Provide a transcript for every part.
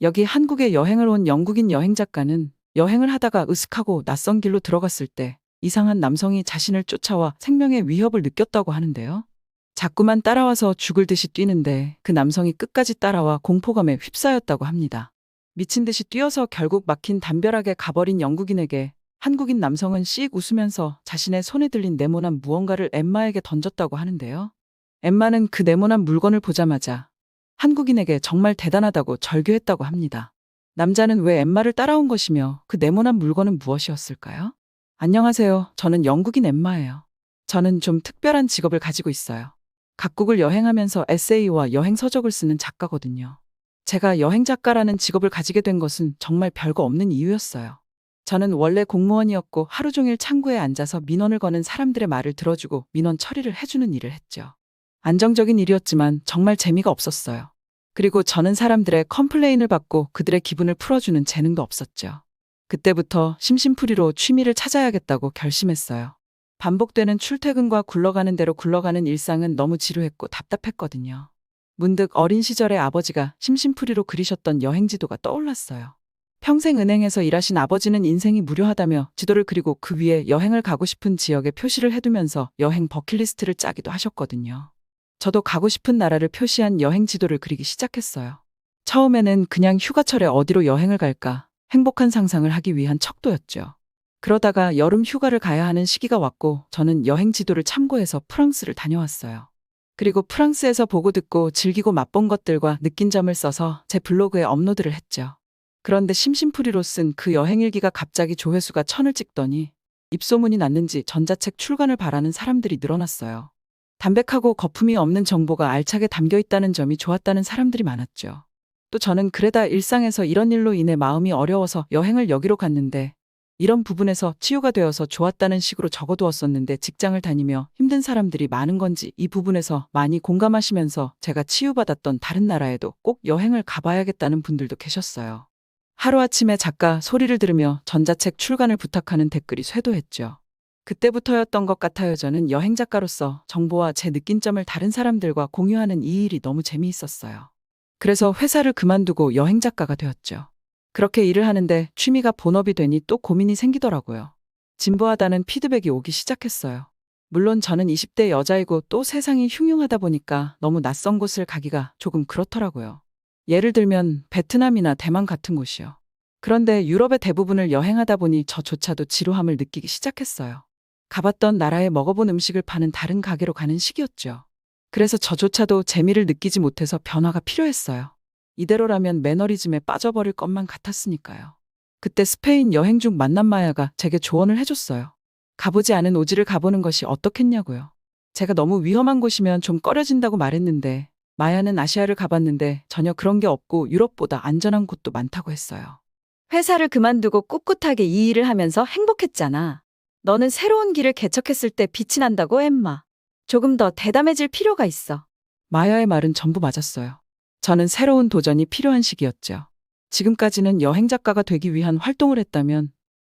여기 한국에 여행을 온 영국인 여행 작가는 여행을 하다가 으슥하고 낯선 길로 들어갔을 때 이상한 남성이 자신을 쫓아와 생명의 위협을 느꼈다고 하는데요. 자꾸만 따라와서 죽을 듯이 뛰는데 그 남성이 끝까지 따라와 공포감에 휩싸였다고 합니다. 미친 듯이 뛰어서 결국 막힌 담벼락에 가버린 영국인에게 한국인 남성은 씩 웃으면서 자신의 손에 들린 네모난 무언가를 엠마에게 던졌다고 하는데요. 엠마는 그 네모난 물건을 보자마자 한국인에게 정말 대단하다고 절규했다고 합니다. 남자는 왜 엠마를 따라온 것이며 그 네모난 물건은 무엇이었을까요? 안녕하세요. 저는 영국인 엠마예요. 저는 좀 특별한 직업을 가지고 있어요. 각국을 여행하면서 에세이와 여행 서적을 쓰는 작가거든요. 제가 여행 작가라는 직업을 가지게 된 것은 정말 별거 없는 이유였어요. 저는 원래 공무원이었고 하루 종일 창구에 앉아서 민원을 거는 사람들의 말을 들어주고 민원 처리를 해주는 일을 했죠. 안정적인 일이었지만 정말 재미가 없었어요. 그리고 저는 사람들의 컴플레인을 받고 그들의 기분을 풀어주는 재능도 없었죠. 그때부터 심심풀이로 취미를 찾아야겠다고 결심했어요. 반복되는 출퇴근과 굴러가는 대로 굴러가는 일상은 너무 지루했고 답답했거든요. 문득 어린 시절에 아버지가 심심풀이로 그리셨던 여행지도가 떠올랐어요. 평생 은행에서 일하신 아버지는 인생이 무료하다며 지도를 그리고 그 위에 여행을 가고 싶은 지역에 표시를 해두면서 여행 버킷리스트를 짜기도 하셨거든요. 저도 가고 싶은 나라를 표시한 여행 지도를 그리기 시작했어요. 처음에는 그냥 휴가철에 어디로 여행을 갈까 행복한 상상을 하기 위한 척도였죠. 그러다가 여름 휴가를 가야 하는 시기가 왔고 저는 여행 지도를 참고해서 프랑스를 다녀왔어요. 그리고 프랑스에서 보고 듣고 즐기고 맛본 것들과 느낀 점을 써서 제 블로그에 업로드를 했죠. 그런데 심심풀이로 쓴 그 여행일기가 갑자기 조회수가 1000을 찍더니 입소문이 났는지 전자책 출간을 바라는 사람들이 늘어났어요. 담백하고 거품이 없는 정보가 알차게 담겨 있다는 점이 좋았다는 사람들이 많았죠. 또 저는 그래다 일상에서 이런 일로 인해 마음이 어려워서 여행을 여기로 갔는데 이런 부분에서 치유가 되어서 좋았다는 식으로 적어두었었는데 직장을 다니며 힘든 사람들이 많은 건지 이 부분에서 많이 공감하시면서 제가 치유받았던 다른 나라에도 꼭 여행을 가봐야겠다는 분들도 계셨어요. 하루아침에 작가 소리를 들으며 전자책 출간을 부탁하는 댓글이 쇄도했죠. 그때부터였던 것 같아요. 저는 여행 작가로서 정보와 제 느낀 점을 다른 사람들과 공유하는 이 일이 너무 재미있었어요. 그래서 회사를 그만두고 여행 작가가 되었죠. 그렇게 일을 하는데 취미가 본업이 되니 또 고민이 생기더라고요. 진부하다는 피드백이 오기 시작했어요. 물론 저는 20대 여자이고 또 세상이 흉흉하다 보니까 너무 낯선 곳을 가기가 조금 그렇더라고요. 예를 들면 베트남이나 대만 같은 곳이요. 그런데 유럽의 대부분을 여행하다 보니 저조차도 지루함을 느끼기 시작했어요. 가봤던 나라에 먹어본 음식을 파는 다른 가게로 가는 시기였죠. 그래서 저조차도 재미를 느끼지 못해서 변화가 필요했어요. 이대로라면 매너리즘에 빠져버릴 것만 같았으니까요. 그때 스페인 여행 중 만난 마야가 제게 조언을 해줬어요. 가보지 않은 오지를 가보는 것이 어떻겠냐고요. 제가 너무 위험한 곳이면 좀 꺼려진다고 말했는데 마야는 아시아를 가봤는데 전혀 그런 게 없고 유럽보다 안전한 곳도 많다고 했어요. 회사를 그만두고 꿋꿋하게 이 일을 하면서 행복했잖아. 너는 새로운 길을 개척했을 때 빛이 난다고, 엠마. 조금 더 대담해질 필요가 있어. 마야의 말은 전부 맞았어요. 저는 새로운 도전이 필요한 시기였죠. 지금까지는 여행 작가가 되기 위한 활동을 했다면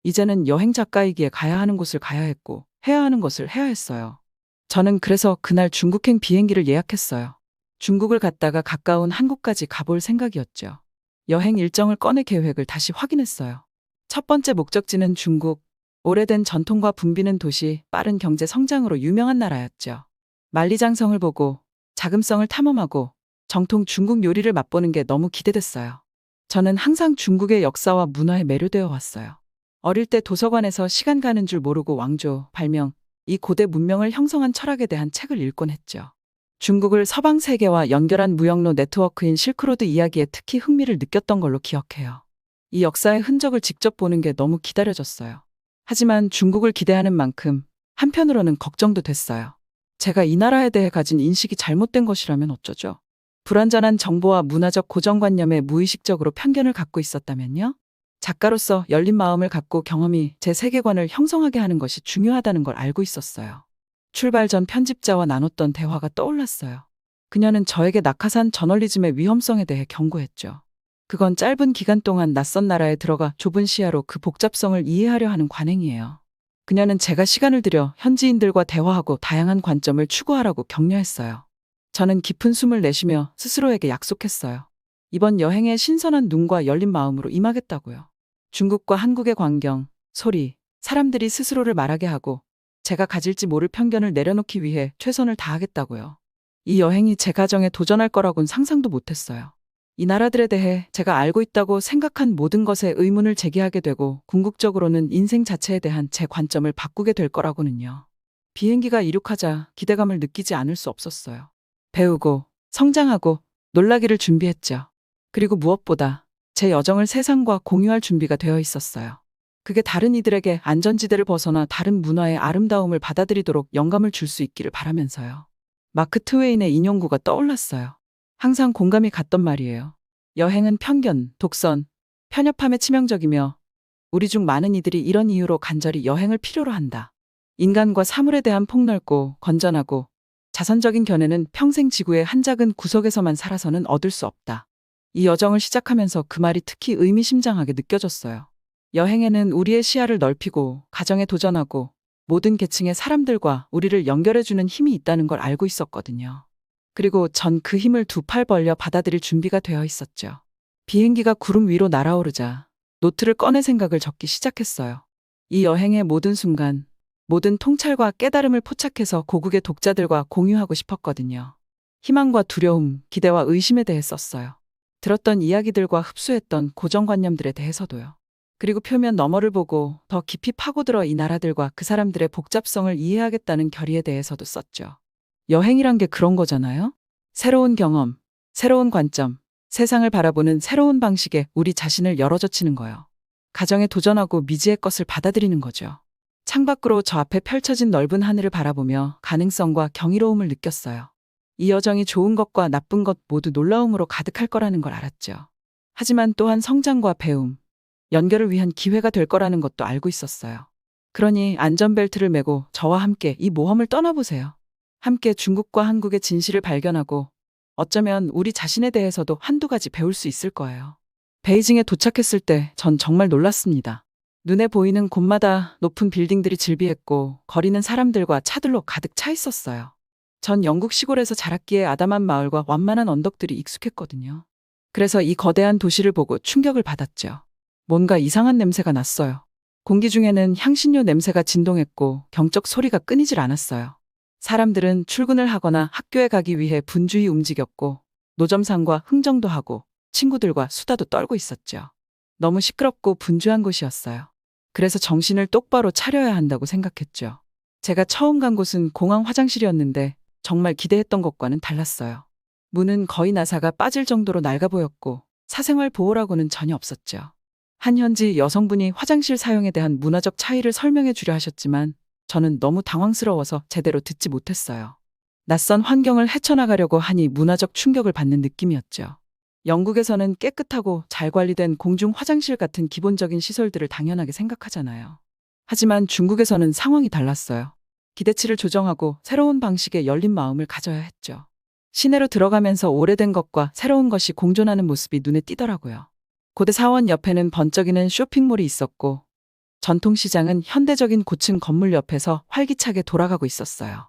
이제는 여행 작가이기에 가야 하는 곳을 가야 했고 해야 하는 것을 해야 했어요. 저는 그래서 그날 중국행 비행기를 예약했어요. 중국을 갔다가 가까운 한국까지 가볼 생각이었죠. 여행 일정을 꺼내 계획을 다시 확인했어요. 첫 번째 목적지는 중국. 오래된 전통과 붐비는 도시, 빠른 경제 성장으로 유명한 나라였죠. 만리장성을 보고 자금성을 탐험하고 정통 중국 요리를 맛보는 게 너무 기대됐어요. 저는 항상 중국의 역사와 문화에 매료되어 왔어요. 어릴 때 도서관에서 시간 가는 줄 모르고 왕조, 발명, 이 고대 문명을 형성한 철학에 대한 책을 읽곤 했죠. 중국을 서방 세계와 연결한 무역로 네트워크인 실크로드 이야기에 특히 흥미를 느꼈던 걸로 기억해요. 이 역사의 흔적을 직접 보는 게 너무 기다려졌어요. 하지만 중국을 기대하는 만큼 한편으로는 걱정도 됐어요. 제가 이 나라에 대해 가진 인식이 잘못된 것이라면 어쩌죠? 불완전한 정보와 문화적 고정관념에 무의식적으로 편견을 갖고 있었다면요? 작가로서 열린 마음을 갖고 경험이 제 세계관을 형성하게 하는 것이 중요하다는 걸 알고 있었어요. 출발 전 편집자와 나눴던 대화가 떠올랐어요. 그녀는 저에게 낙하산 저널리즘의 위험성에 대해 경고했죠. 그건 짧은 기간 동안 낯선 나라에 들어가 좁은 시야로 그 복잡성을 이해하려 하는 관행이에요. 그녀는 제가 시간을 들여 현지인들과 대화하고 다양한 관점을 추구하라고 격려했어요. 저는 깊은 숨을 내쉬며 스스로에게 약속했어요. 이번 여행에 신선한 눈과 열린 마음으로 임하겠다고요. 중국과 한국의 광경, 소리, 사람들이 스스로를 말하게 하고 제가 가질지 모를 편견을 내려놓기 위해 최선을 다하겠다고요. 이 여행이 제 가정에 도전할 거라곤 상상도 못했어요. 이 나라들에 대해 제가 알고 있다고 생각한 모든 것에 의문을 제기하게 되고 궁극적으로는 인생 자체에 대한 제 관점을 바꾸게 될 거라고는요. 비행기가 이륙하자 기대감을 느끼지 않을 수 없었어요. 배우고, 성장하고, 놀라기를 준비했죠. 그리고 무엇보다 제 여정을 세상과 공유할 준비가 되어 있었어요. 그게 다른 이들에게 안전지대를 벗어나 다른 문화의 아름다움을 받아들이도록 영감을 줄 수 있기를 바라면서요. 마크 트웨인의 인용구가 떠올랐어요. 항상 공감이 갔던 말이에요. 여행은 편견, 독선, 편협함에 치명적이며 우리 중 많은 이들이 이런 이유로 간절히 여행을 필요로 한다. 인간과 사물에 대한 폭넓고 건전하고 자선적인 견해는 평생 지구의 한 작은 구석에서만 살아서는 얻을 수 없다. 이 여정을 시작하면서 그 말이 특히 의미심장하게 느껴졌어요. 여행에는 우리의 시야를 넓히고 가정에 도전하고 모든 계층의 사람들과 우리를 연결해주는 힘이 있다는 걸 알고 있었거든요. 그리고 전 그 힘을 두 팔 벌려 받아들일 준비가 되어 있었죠. 비행기가 구름 위로 날아오르자 노트를 꺼내 생각을 적기 시작했어요. 이 여행의 모든 순간, 모든 통찰과 깨달음을 포착해서 고국의 독자들과 공유하고 싶었거든요. 희망과 두려움, 기대와 의심에 대해 썼어요. 들었던 이야기들과 흡수했던 고정관념들에 대해서도요. 그리고 표면 너머를 보고 더 깊이 파고들어 이 나라들과 그 사람들의 복잡성을 이해하겠다는 결의에 대해서도 썼죠. 여행이란 게 그런 거잖아요. 새로운 경험, 새로운 관점, 세상을 바라보는 새로운 방식에 우리 자신을 열어젖히는 거요. 가정에 도전하고 미지의 것을 받아들이는 거죠. 창밖으로 저 앞에 펼쳐진 넓은 하늘을 바라보며 가능성과 경이로움을 느꼈어요. 이 여정이 좋은 것과 나쁜 것 모두 놀라움으로 가득할 거라는 걸 알았죠. 하지만 또한 성장과 배움, 연결을 위한 기회가 될 거라는 것도 알고 있었어요. 그러니 안전벨트를 매고 저와 함께 이 모험을 떠나보세요. 함께 중국과 한국의 진실을 발견하고 어쩌면 우리 자신에 대해서도 한두 가지 배울 수 있을 거예요. 베이징에 도착했을 때 전 정말 놀랐습니다. 눈에 보이는 곳마다 높은 빌딩들이 질비했고 거리는 사람들과 차들로 가득 차 있었어요. 전 영국 시골에서 자랐기에 아담한 마을과 완만한 언덕들이 익숙했거든요. 그래서 이 거대한 도시를 보고 충격을 받았죠. 뭔가 이상한 냄새가 났어요. 공기 중에는 향신료 냄새가 진동했고 경적 소리가 끊이질 않았어요. 사람들은 출근을 하거나 학교에 가기 위해 분주히 움직였고 노점상과 흥정도 하고 친구들과 수다도 떨고 있었죠. 너무 시끄럽고 분주한 곳이었어요. 그래서 정신을 똑바로 차려야 한다고 생각했죠. 제가 처음 간 곳은 공항 화장실이었는데 정말 기대했던 것과는 달랐어요. 문은 거의 나사가 빠질 정도로 낡아 보였고 사생활 보호라고는 전혀 없었죠. 한 현지 여성분이 화장실 사용에 대한 문화적 차이를 설명해 주려 하셨지만 저는 너무 당황스러워서 제대로 듣지 못했어요. 낯선 환경을 헤쳐나가려고 하니 문화적 충격을 받는 느낌이었죠. 영국에서는 깨끗하고 잘 관리된 공중 화장실 같은 기본적인 시설들을 당연하게 생각하잖아요. 하지만 중국에서는 상황이 달랐어요. 기대치를 조정하고 새로운 방식의 열린 마음을 가져야 했죠. 시내로 들어가면서 오래된 것과 새로운 것이 공존하는 모습이 눈에 띄더라고요. 고대 사원 옆에는 번쩍이는 쇼핑몰이 있었고 전통시장은 현대적인 고층 건물 옆에서 활기차게 돌아가고 있었어요.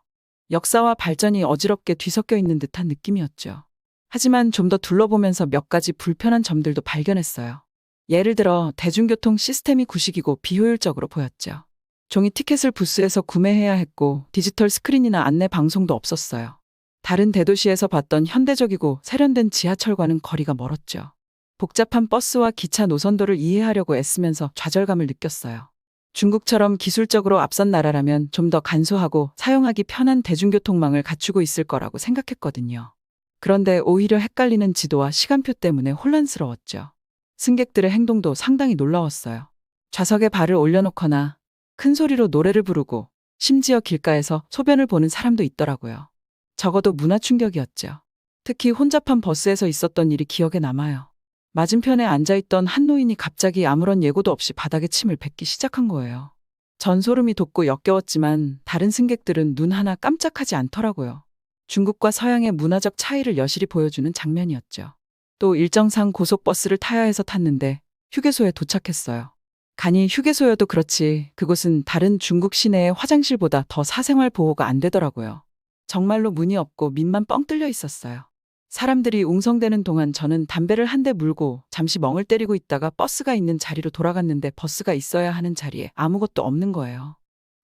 역사와 발전이 어지럽게 뒤섞여 있는 듯한 느낌이었죠. 하지만 좀 더 둘러보면서 몇 가지 불편한 점들도 발견했어요. 예를 들어 대중교통 시스템이 구식이고 비효율적으로 보였죠. 종이 티켓을 부스에서 구매해야 했고 디지털 스크린이나 안내 방송도 없었어요. 다른 대도시에서 봤던 현대적이고 세련된 지하철과는 거리가 멀었죠. 복잡한 버스와 기차 노선도를 이해하려고 애쓰면서 좌절감을 느꼈어요. 중국처럼 기술적으로 앞선 나라라면 좀 더 간소하고 사용하기 편한 대중교통망을 갖추고 있을 거라고 생각했거든요. 그런데 오히려 헷갈리는 지도와 시간표 때문에 혼란스러웠죠. 승객들의 행동도 상당히 놀라웠어요. 좌석에 발을 올려놓거나 큰 소리로 노래를 부르고 심지어 길가에서 소변을 보는 사람도 있더라고요. 적어도 문화 충격이었죠. 특히 혼잡한 버스에서 있었던 일이 기억에 남아요. 맞은편에 앉아있던 한 노인이 갑자기 아무런 예고도 없이 바닥에 침을 뱉기 시작한 거예요. 전 소름이 돋고 역겨웠지만 다른 승객들은 눈 하나 깜짝하지 않더라고요. 중국과 서양의 문화적 차이를 여실히 보여주는 장면이었죠. 또 일정상 고속버스를 타야 해서 탔는데 휴게소에 도착했어요. 간이 휴게소여도 그렇지 그곳은 다른 중국 시내의 화장실보다 더 사생활 보호가 안 되더라고요. 정말로 문이 없고 민만 뻥 뚫려 있었어요. 사람들이 웅성대는 동안 저는 담배를 한 대 물고 잠시 멍을 때리고 있다가 버스가 있는 자리로 돌아갔는데 버스가 있어야 하는 자리에 아무것도 없는 거예요.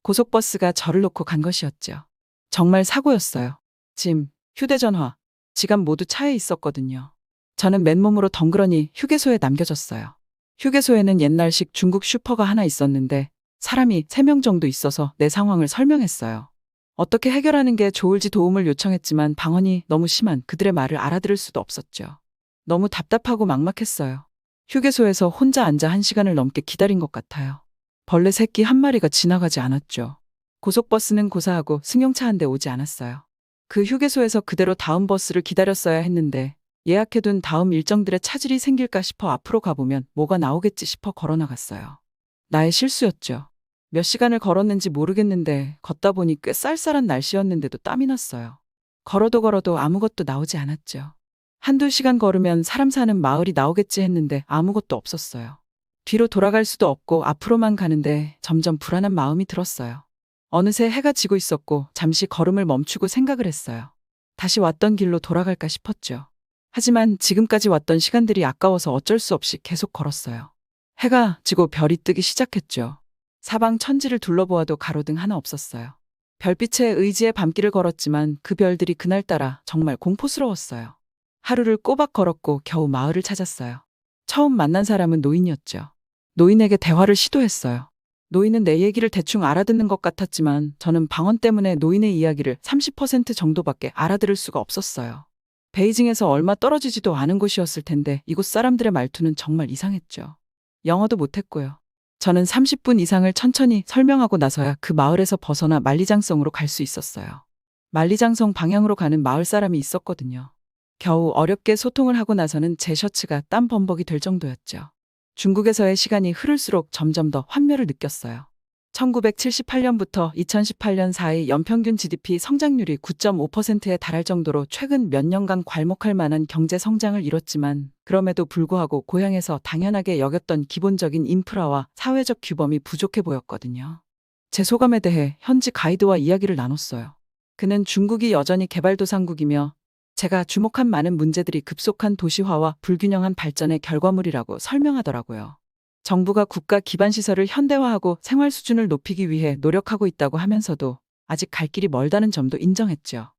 고속버스가 저를 놓고 간 것이었죠. 정말 사고였어요. 짐, 휴대전화, 지갑 모두 차에 있었거든요. 저는 맨몸으로 덩그러니 휴게소에 남겨졌어요. 휴게소에는 옛날식 중국 슈퍼가 하나 있었는데 사람이 3명 정도 있어서 내 상황을 설명했어요. 어떻게 해결하는 게 좋을지 도움을 요청했지만 방언이 너무 심한 그들의 말을 알아들을 수도 없었죠. 너무 답답하고 막막했어요. 휴게소에서 혼자 앉아 1시간을 넘게 기다린 것 같아요. 벌레 새끼 한 마리가 지나가지 않았죠. 고속버스는 고사하고 승용차 한 대 오지 않았어요. 그 휴게소에서 그대로 다음 버스를 기다렸어야 했는데 예약해둔 다음 일정들의 차질이 생길까 싶어 앞으로 가보면 뭐가 나오겠지 싶어 걸어나갔어요. 나의 실수였죠. 몇 시간을 걸었는지 모르겠는데 걷다 보니 꽤 쌀쌀한 날씨였는데도 땀이 났어요. 걸어도 아무것도 나오지 않았죠. 1~2시간 걸으면 사람 사는 마을이 나오겠지 했는데 아무것도 없었어요. 뒤로 돌아갈 수도 없고 앞으로만 가는데 점점 불안한 마음이 들었어요. 어느새 해가 지고 있었고 잠시 걸음을 멈추고 생각을 했어요. 다시 왔던 길로 돌아갈까 싶었죠. 하지만 지금까지 왔던 시간들이 아까워서 어쩔 수 없이 계속 걸었어요. 해가 지고 별이 뜨기 시작했죠. 사방 천지를 둘러보아도 가로등 하나 없었어요. 별빛에 의지해 밤길을 걸었지만 그 별들이 그날따라 정말 공포스러웠어요. 하루를 꼬박 걸었고 겨우 마을을 찾았어요. 처음 만난 사람은 노인이었죠. 노인에게 대화를 시도했어요. 노인은 내 얘기를 대충 알아듣는 것 같았지만 저는 방언 때문에 노인의 이야기를 30% 정도밖에 알아들을 수가 없었어요. 베이징에서 얼마 떨어지지도 않은 곳이었을 텐데 이곳 사람들의 말투는 정말 이상했죠. 영어도 못했고요. 저는 30분 이상을 천천히 설명하고 나서야 그 마을에서 벗어나 만리장성으로 갈 수 있었어요. 만리장성 방향으로 가는 마을 사람이 있었거든요. 겨우 어렵게 소통을 하고 나서는 제 셔츠가 땀 범벅이 될 정도였죠. 중국에서의 시간이 흐를수록 점점 더 환멸을 느꼈어요. 1978년부터 2018년 사이 연평균 GDP 성장률이 9.5%에 달할 정도로 최근 몇 년간 괄목할 만한 경제 성장을 이뤘지만 그럼에도 불구하고 고향에서 당연하게 여겼던 기본적인 인프라와 사회적 규범이 부족해 보였거든요. 제 소감에 대해 현지 가이드와 이야기를 나눴어요. 그는 중국이 여전히 개발도상국이며 제가 주목한 많은 문제들이 급속한 도시화와 불균형한 발전의 결과물이라고 설명하더라고요. 정부가 국가 기반 시설을 현대화하고 생활 수준을 높이기 위해 노력하고 있다고 하면서도 아직 갈 길이 멀다는 점도 인정했죠.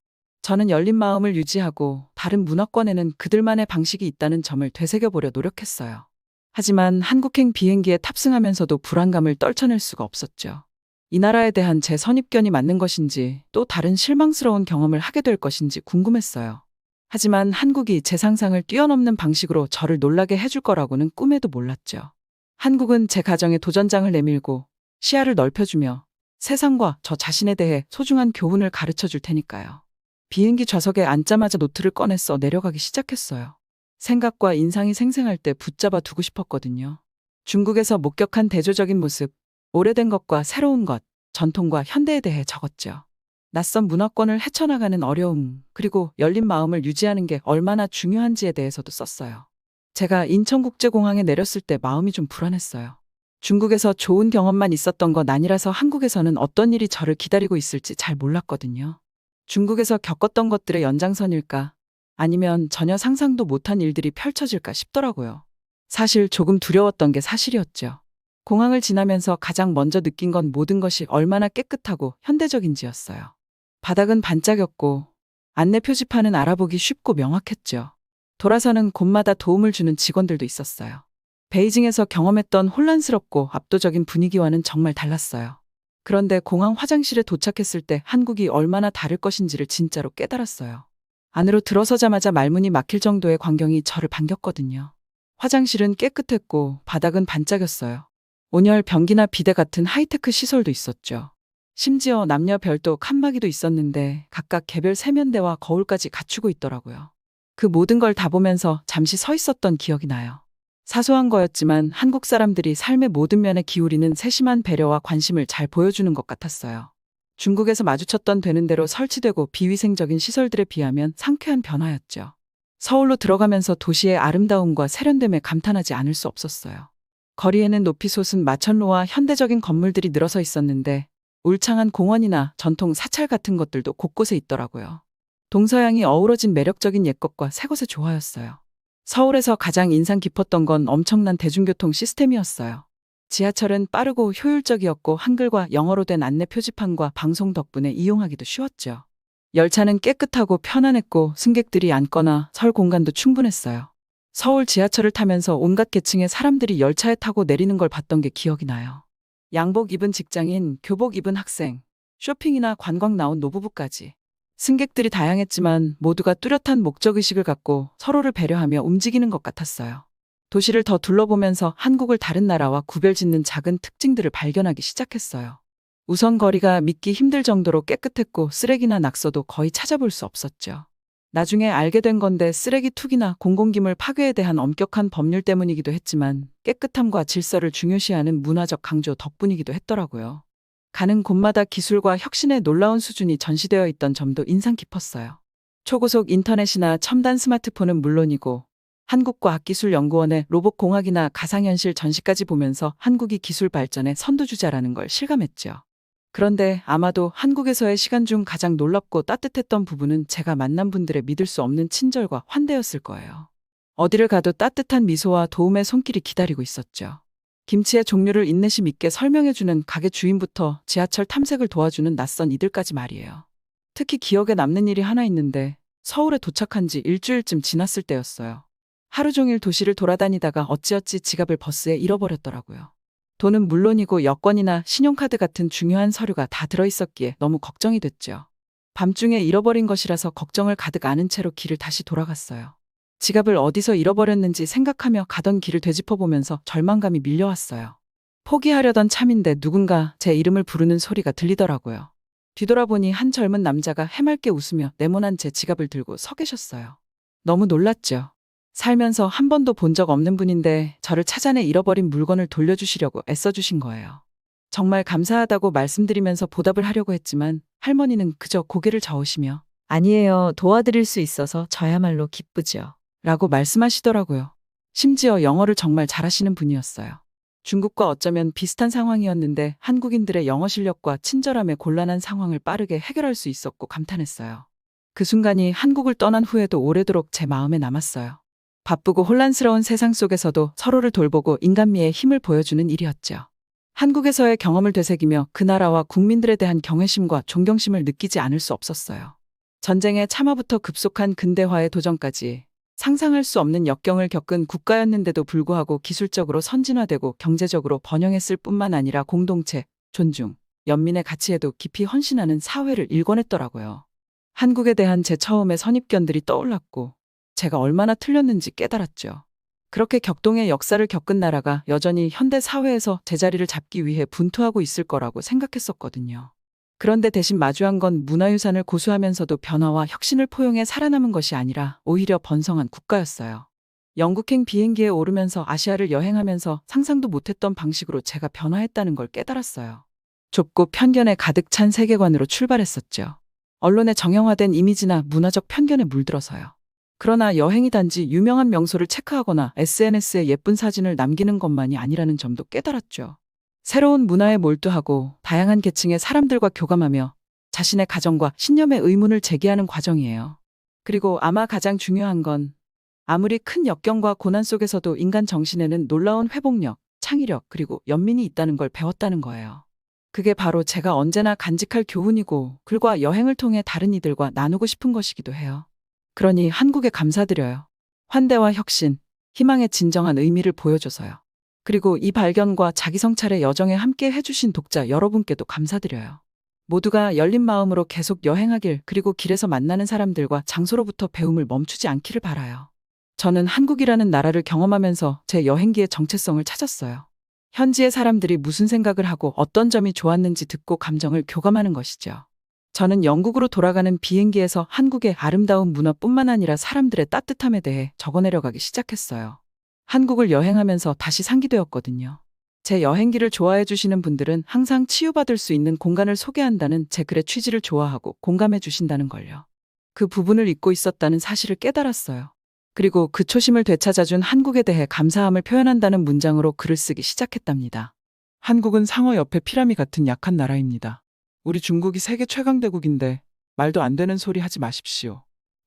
저는 열린 마음을 유지하고 다른 문화권에는 그들만의 방식이 있다는 점을 되새겨보려 노력했어요. 하지만 한국행 비행기에 탑승하면서도 불안감을 떨쳐낼 수가 없었죠. 이 나라에 대한 제 선입견이 맞는 것인지 또 다른 실망스러운 경험을 하게 될 것인지 궁금했어요. 하지만 한국이 제 상상을 뛰어넘는 방식으로 저를 놀라게 해줄 거라고는 꿈에도 몰랐죠. 한국은 제 가정에 도전장을 내밀고 시야를 넓혀주며 세상과 저 자신에 대해 소중한 교훈을 가르쳐 줄 테니까요. 비행기 좌석에 앉자마자 노트를 꺼내서 내려가기 시작했어요. 생각과 인상이 생생할 때 붙잡아 두고 싶었거든요. 중국에서 목격한 대조적인 모습, 오래된 것과 새로운 것, 전통과 현대에 대해 적었죠. 낯선 문화권을 헤쳐나가는 어려움, 그리고 열린 마음을 유지하는 게 얼마나 중요한지에 대해서도 썼어요. 제가 인천국제공항에 내렸을 때 마음이 좀 불안했어요. 중국에서 좋은 경험만 있었던 건 아니라서 한국에서는 어떤 일이 저를 기다리고 있을지 잘 몰랐거든요. 중국에서 겪었던 것들의 연장선일까? 아니면 전혀 상상도 못한 일들이 펼쳐질까 싶더라고요. 사실 조금 두려웠던 게 사실이었죠. 공항을 지나면서 가장 먼저 느낀 건 모든 것이 얼마나 깨끗하고 현대적인지였어요. 바닥은 반짝였고 안내 표지판은 알아보기 쉽고 명확했죠. 돌아서는 곳마다 도움을 주는 직원들도 있었어요. 베이징에서 경험했던 혼란스럽고 압도적인 분위기와는 정말 달랐어요. 그런데 공항 화장실에 도착했을 때 한국이 얼마나 다를 것인지를 진짜로 깨달았어요. 안으로 들어서자마자 말문이 막힐 정도의 광경이 저를 반겼거든요. 화장실은 깨끗했고 바닥은 반짝였어요. 온열 변기나 비데 같은 하이테크 시설도 있었죠. 심지어 남녀 별도 칸막이도 있었는데 각각 개별 세면대와 거울까지 갖추고 있더라고요. 그 모든 걸 다 보면서 잠시 서 있었던 기억이 나요. 사소한 거였지만 한국 사람들이 삶의 모든 면에 기울이는 세심한 배려와 관심을 잘 보여주는 것 같았어요. 중국에서 마주쳤던 되는 대로 설치되고 비위생적인 시설들에 비하면 상쾌한 변화였죠. 서울로 들어가면서 도시의 아름다움과 세련됨에 감탄하지 않을 수 없었어요. 거리에는 높이 솟은 마천루와 현대적인 건물들이 늘어서 있었는데 울창한 공원이나 전통 사찰 같은 것들도 곳곳에 있더라고요. 동서양이 어우러진 매력적인 옛것과 새것의 조화였어요. 서울에서 가장 인상 깊었던 건 엄청난 대중교통 시스템이었어요. 지하철은 빠르고 효율적이었고 한글과 영어로 된 안내 표지판과 방송 덕분에 이용하기도 쉬웠죠. 열차는 깨끗하고 편안했고 승객들이 앉거나 설 공간도 충분했어요. 서울 지하철을 타면서 온갖 계층의 사람들이 열차에 타고 내리는 걸 봤던 게 기억이 나요. 양복 입은 직장인, 교복 입은 학생, 쇼핑이나 관광 나온 노부부까지. 승객들이 다양했지만 모두가 뚜렷한 목적의식을 갖고 서로를 배려하며 움직이는 것 같았어요. 도시를 더 둘러보면서 한국을 다른 나라와 구별짓는 작은 특징들을 발견하기 시작했어요. 우선 거리가 믿기 힘들 정도로 깨끗했고 쓰레기나 낙서도 거의 찾아볼 수 없었죠. 나중에 알게 된 건데 쓰레기 투기나 공공기물 파괴에 대한 엄격한 법률 때문이기도 했지만 깨끗함과 질서를 중요시하는 문화적 강조 덕분이기도 했더라고요. 가는 곳마다 기술과 혁신의 놀라운 수준이 전시되어 있던 점도 인상 깊었어요. 초고속 인터넷이나 첨단 스마트폰은 물론이고 한국과학기술연구원의 로봇공학이나 가상현실 전시까지 보면서 한국이 기술 발전의 선두주자라는 걸 실감했죠. 그런데 아마도 한국에서의 시간 중 가장 놀랍고 따뜻했던 부분은 제가 만난 분들의 믿을 수 없는 친절과 환대였을 거예요. 어디를 가도 따뜻한 미소와 도움의 손길이 기다리고 있었죠. 김치의 종류를 인내심 있게 설명해주는 가게 주인부터 지하철 탐색을 도와주는 낯선 이들까지 말이에요. 특히 기억에 남는 일이 하나 있는데 서울에 도착한 지 일주일쯤 지났을 때였어요. 하루 종일 도시를 돌아다니다가 어찌어찌 지갑을 버스에 잃어버렸더라고요. 돈은 물론이고 여권이나 신용카드 같은 중요한 서류가 다 들어있었기에 너무 걱정이 됐죠. 밤중에 잃어버린 것이라서 걱정을 가득 안은 채로 길을 다시 돌아갔어요. 지갑을 어디서 잃어버렸는지 생각하며 가던 길을 되짚어보면서 절망감이 밀려왔어요. 포기하려던 참인데 누군가 제 이름을 부르는 소리가 들리더라고요. 뒤돌아보니 한 젊은 남자가 해맑게 웃으며 네모난 제 지갑을 들고 서 계셨어요. 너무 놀랐죠. 살면서 한 번도 본 적 없는 분인데 저를 찾아내 잃어버린 물건을 돌려주시려고 애써주신 거예요. 정말 감사하다고 말씀드리면서 보답을 하려고 했지만 할머니는 그저 고개를 저으시며 아니에요, 도와드릴 수 있어서 저야말로 기쁘죠 라고 말씀하시더라고요. 심지어 영어를 정말 잘하시는 분이었어요. 중국과 어쩌면 비슷한 상황이었는데 한국인들의 영어 실력과 친절함에 곤란한 상황을 빠르게 해결할 수 있었고 감탄했어요. 그 순간이 한국을 떠난 후에도 오래도록 제 마음에 남았어요. 바쁘고 혼란스러운 세상 속에서도 서로를 돌보고 인간미의 힘을 보여주는 일이었죠. 한국에서의 경험을 되새기며 그 나라와 국민들에 대한 경외심과 존경심을 느끼지 않을 수 없었어요. 전쟁의 참화부터 급속한 근대화의 도전까지 상상할 수 없는 역경을 겪은 국가였는데도 불구하고 기술적으로 선진화되고 경제적으로 번영했을 뿐만 아니라 공동체, 존중, 연민의 가치에도 깊이 헌신하는 사회를 일궈냈더라고요. 한국에 대한 제 처음의 선입견들이 떠올랐고 제가 얼마나 틀렸는지 깨달았죠. 그렇게 격동의 역사를 겪은 나라가 여전히 현대 사회에서 제자리를 잡기 위해 분투하고 있을 거라고 생각했었거든요. 그런데 대신 마주한 건 문화유산을 고수하면서도 변화와 혁신을 포용해 살아남은 것이 아니라 오히려 번성한 국가였어요. 영국행 비행기에 오르면서 아시아를 여행하면서 상상도 못했던 방식으로 제가 변화했다는 걸 깨달았어요. 좁고 편견에 가득 찬 세계관으로 출발했었죠. 언론에 정형화된 이미지나 문화적 편견에 물들어서요. 그러나 여행이 단지 유명한 명소를 체크하거나 SNS에 예쁜 사진을 남기는 것만이 아니라는 점도 깨달았죠. 새로운 문화에 몰두하고 다양한 계층의 사람들과 교감하며 자신의 가정과 신념의 의문을 제기하는 과정이에요. 그리고 아마 가장 중요한 건 아무리 큰 역경과 고난 속에서도 인간 정신에는 놀라운 회복력, 창의력 그리고 연민이 있다는 걸 배웠다는 거예요. 그게 바로 제가 언제나 간직할 교훈이고 글과 여행을 통해 다른 이들과 나누고 싶은 것이기도 해요. 그러니 한국에 감사드려요. 환대와 혁신, 희망의 진정한 의미를 보여줘서요. 그리고 이 발견과 자기 성찰의 여정에 함께 해주신 독자 여러분께도 감사드려요. 모두가 열린 마음으로 계속 여행하길 그리고 길에서 만나는 사람들과 장소로부터 배움을 멈추지 않기를 바라요. 저는 한국이라는 나라를 경험하면서 제 여행기의 정체성을 찾았어요. 현지의 사람들이 무슨 생각을 하고 어떤 점이 좋았는지 듣고 감정을 교감하는 것이죠. 저는 영국으로 돌아가는 비행기에서 한국의 아름다운 문화뿐만 아니라 사람들의 따뜻함에 대해 적어내려가기 시작했어요. 한국을 여행하면서 다시 상기되었거든요. 제 여행기를 좋아해 주시는 분들은 항상 치유받을 수 있는 공간을 소개한다는 제 글의 취지를 좋아하고 공감해 주신다는 걸요. 그 부분을 잊고 있었다는 사실을 깨달았어요. 그리고 그 초심을 되찾아준 한국에 대해 감사함을 표현한다는 문장으로 글을 쓰기 시작했답니다. 한국은 상어 옆에 피라미 같은 약한 나라입니다. 우리 중국이 세계 최강대국인데 말도 안 되는 소리 하지 마십시오.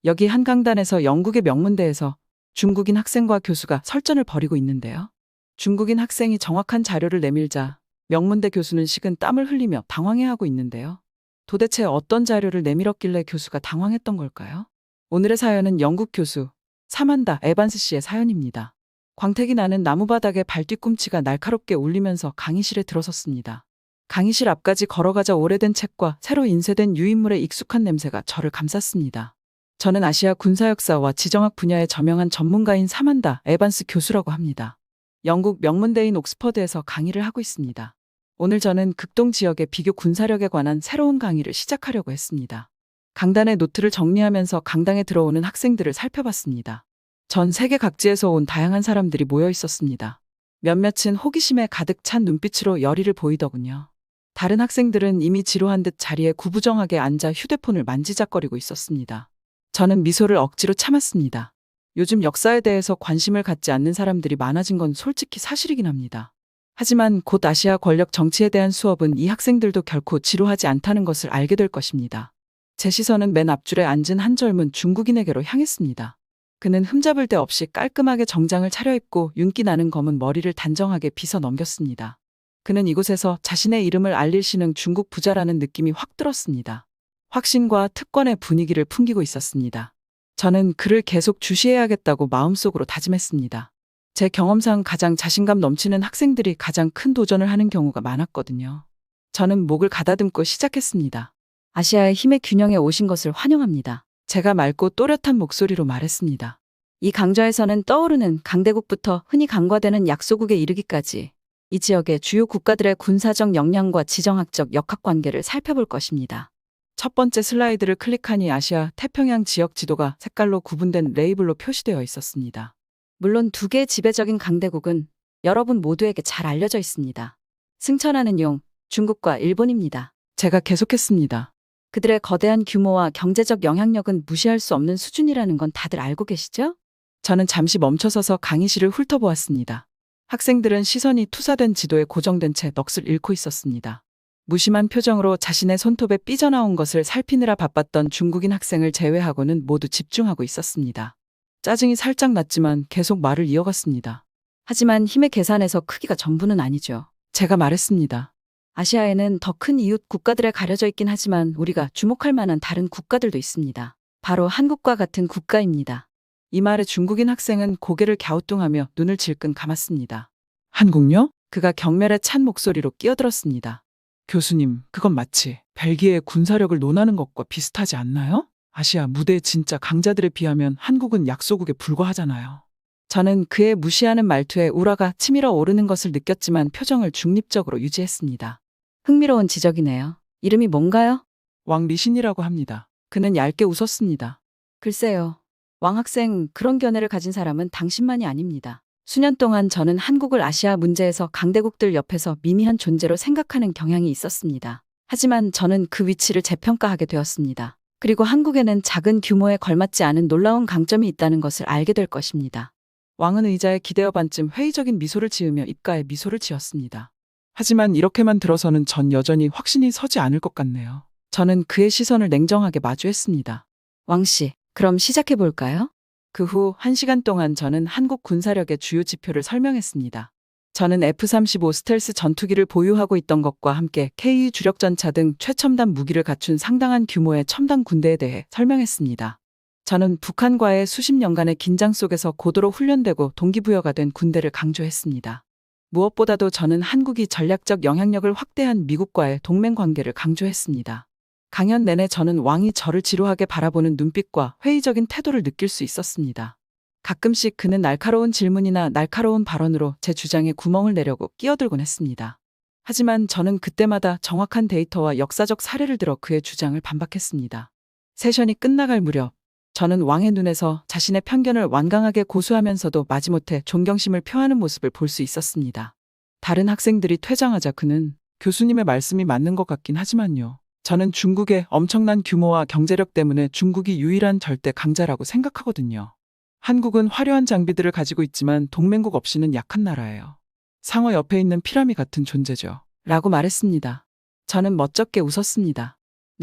여기 한강단에서 영국의 명문대에서 중국인 학생과 교수가 설전을 벌이고 있는데요. 중국인 학생이 정확한 자료를 내밀자 명문대 교수는 식은 땀을 흘리며 당황해하고 있는데요. 도대체 어떤 자료를 내밀었길래 교수가 당황했던 걸까요? 오늘의 사연은 영국 교수 사만다 에반스 씨의 사연입니다. 광택이 나는 나무바닥에 발뒤꿈치가 날카롭게 울리면서 강의실에 들어섰습니다. 강의실 앞까지 걸어가자 오래된 책과 새로 인쇄된 유인물의 익숙한 냄새가 저를 감쌌습니다. 저는 아시아 군사역사와 지정학 분야의 저명한 전문가인 사만다 에반스 교수라고 합니다. 영국 명문대인 옥스퍼드에서 강의를 하고 있습니다. 오늘 저는 극동 지역의 비교 군사력에 관한 새로운 강의를 시작하려고 했습니다. 강단의 노트를 정리하면서 강당에 들어오는 학생들을 살펴봤습니다. 전 세계 각지에서 온 다양한 사람들이 모여 있었습니다. 몇몇은 호기심에 가득 찬 눈빛으로 열의를 보이더군요. 다른 학생들은 이미 지루한 듯 자리에 구부정하게 앉아 휴대폰을 만지작거리고 있었습니다. 저는 미소를 억지로 참았습니다. 요즘 역사에 대해서 관심을 갖지 않는 사람들이 많아진 건 솔직히 사실이긴 합니다. 하지만 곧 아시아 권력 정치에 대한 수업은 이 학생들도 결코 지루하지 않다는 것을 알게 될 것입니다. 제 시선은 맨 앞줄에 앉은 한 젊은 중국인에게로 향했습니다. 그는 흠잡을 데 없이 깔끔하게 정장을 차려입고 윤기 나는 검은 머리를 단정하게 빗어 넘겼습니다. 그는 이곳에서 자신의 이름을 알릴 신흥 중국 부자라는 느낌이 확 들었습니다. 확신과 특권의 분위기를 풍기고 있었습니다. 저는 그를 계속 주시해야겠다고 마음속으로 다짐했습니다. 제 경험상 가장 자신감 넘치는 학생들이 가장 큰 도전을 하는 경우가 많았거든요. 저는 목을 가다듬고 시작했습니다. 아시아의 힘의 균형에 오신 것을 환영합니다. 제가 맑고 또렷한 목소리로 말했습니다. 이 강좌에서는 떠오르는 강대국부터 흔히 간과되는 약소국에 이르기까지 이 지역의 주요 국가들의 군사적 역량과 지정학적 역학관계를 살펴볼 것입니다. 첫 번째 슬라이드를 클릭하니 아시아 태평양 지역 지도가 색깔로 구분된 레이블로 표시되어 있었습니다. 물론 두 개의 지배적인 강대국은 여러분 모두에게 잘 알려져 있습니다. 승천하는 용, 중국과 일본입니다. 제가 계속했습니다. 그들의 거대한 규모와 경제적 영향력은 무시할 수 없는 수준이라는 건 다들 알고 계시죠? 저는 잠시 멈춰서서 강의실을 훑어보았습니다. 학생들은 시선이 투사된 지도에 고정된 채 넋을 잃고 있었습니다. 무심한 표정으로 자신의 손톱에 삐져나온 것을 살피느라 바빴던 중국인 학생을 제외하고는 모두 집중하고 있었습니다. 짜증이 살짝 났지만 계속 말을 이어갔습니다. 하지만 힘의 계산에서 크기가 전부는 아니죠. 제가 말했습니다. 아시아에는 더 큰 이웃 국가들에 가려져 있긴 하지만 우리가 주목할 만한 다른 국가들도 있습니다. 바로 한국과 같은 국가입니다. 이 말에 중국인 학생은 고개를 갸우뚱하며 눈을 질끈 감았습니다. 한국요? 그가 경멸에 찬 목소리로 끼어들었습니다. 교수님, 그건 마치 벨기에의 군사력을 논하는 것과 비슷하지 않나요? 아시아 무대 진짜 강자들에 비하면 한국은 약소국에 불과하잖아요. 저는 그의 무시하는 말투에 우라가 치밀어 오르는 것을 느꼈지만 표정을 중립적으로 유지했습니다. 흥미로운 지적이네요. 이름이 뭔가요? 왕 리신이라고 합니다. 그는 얇게 웃었습니다. 글쎄요. 왕 학생, 그런 견해를 가진 사람은 당신만이 아닙니다. 수년 동안 저는 한국을 아시아 문제에서 강대국들 옆에서 미미한 존재로 생각하는 경향이 있었습니다. 하지만 저는 그 위치를 재평가하게 되었습니다. 그리고 한국에는 작은 규모에 걸맞지 않은 놀라운 강점이 있다는 것을 알게 될 것입니다. 왕은 의자에 기대어 반쯤 회의적인 미소를 지으며 입가에 미소를 지었습니다. 하지만 이렇게만 들어서는 전 여전히 확신이 서지 않을 것 같네요. 저는 그의 시선을 냉정하게 마주했습니다. 왕씨, 그럼 시작해볼까요? 그 후 1시간 동안 저는 한국 군사력의 주요 지표를 설명했습니다. 저는 F-35 스텔스 전투기를 보유하고 있던 것과 함께 KE 주력전차 등 최첨단 무기를 갖춘 상당한 규모의 첨단 군대에 대해 설명했습니다. 저는 북한과의 수십 년간의 긴장 속에서 고도로 훈련되고 동기부여가 된 군대를 강조했습니다. 무엇보다도 저는 한국이 전략적 영향력을 확대한 미국과의 동맹 관계를 강조했습니다. 강연 내내 저는 왕이 저를 지루하게 바라보는 눈빛과 회의적인 태도를 느낄 수 있었습니다. 가끔씩 그는 날카로운 질문이나 날카로운 발언으로 제 주장에 구멍을 내려고 끼어들곤 했습니다. 하지만 저는 그때마다 정확한 데이터와 역사적 사례를 들어 그의 주장을 반박했습니다. 세션이 끝나갈 무렵 저는 왕의 눈에서 자신의 편견을 완강하게 고수하면서도 마지못해 존경심을 표하는 모습을 볼 수 있었습니다. 다른 학생들이 퇴장하자 그는 교수님의 말씀이 맞는 것 같긴 하지만요. 저는 중국의 엄청난 규모와 경제력 때문에 중국이 유일한 절대 강자라고 생각하거든요. 한국은 화려한 장비들을 가지고 있지만 동맹국 없이는 약한 나라예요. 상어 옆에 있는 피라미 같은 존재죠. 라고 말했습니다. 저는 멋쩍게 웃었습니다.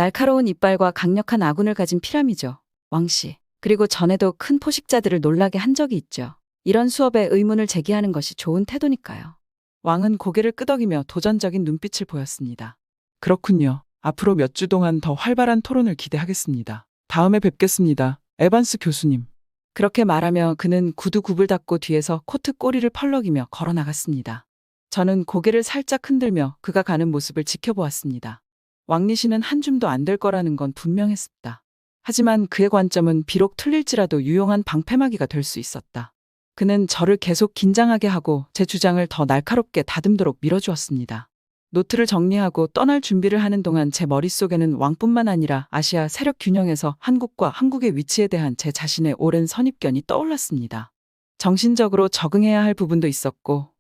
날카로운 이빨과 강력한 아군을 가진 피라미죠. 왕씨. 그리고 전에도 큰 포식자들을 놀라게 한 적이 있죠. 이런 수업에 의문을 제기하는 것이 좋은 태도니까요. 왕은 고개를 끄덕이며 도전적인 눈빛을 보였습니다. 그렇군요. 앞으로 몇 주 동안 더 활발한 토론을 기대하겠습니다. 다음에 뵙겠습니다. 에반스 교수님. 그렇게 말하며 그는 구두 굽을 닫고 뒤에서 코트 꼬리를 펄럭이며 걸어 나갔습니다. 저는 고개를 살짝 흔들며 그가 가는 모습을 지켜보았습니다. 왕리 씨는 한 줌도 안 될 거라는 건 분명했습니다. 하지만 그의 관점은 비록 틀릴지라도 유용한 방패막이가 될 수 있었다. 그는 저를 계속 긴장하게 하고 제 주장을 더 날카롭게 다듬도록 밀어주었습니다. 노트를 정리하고 떠날 준비를 하는 동안 제 머릿속에는 왕뿐만 아니라 아시아 세력 균형에서 한국과 한국의 위치에 대한 제 자신의 오랜 선입견이 떠올랐습니다. 정신적으로 적응해야 할 부분도 있었고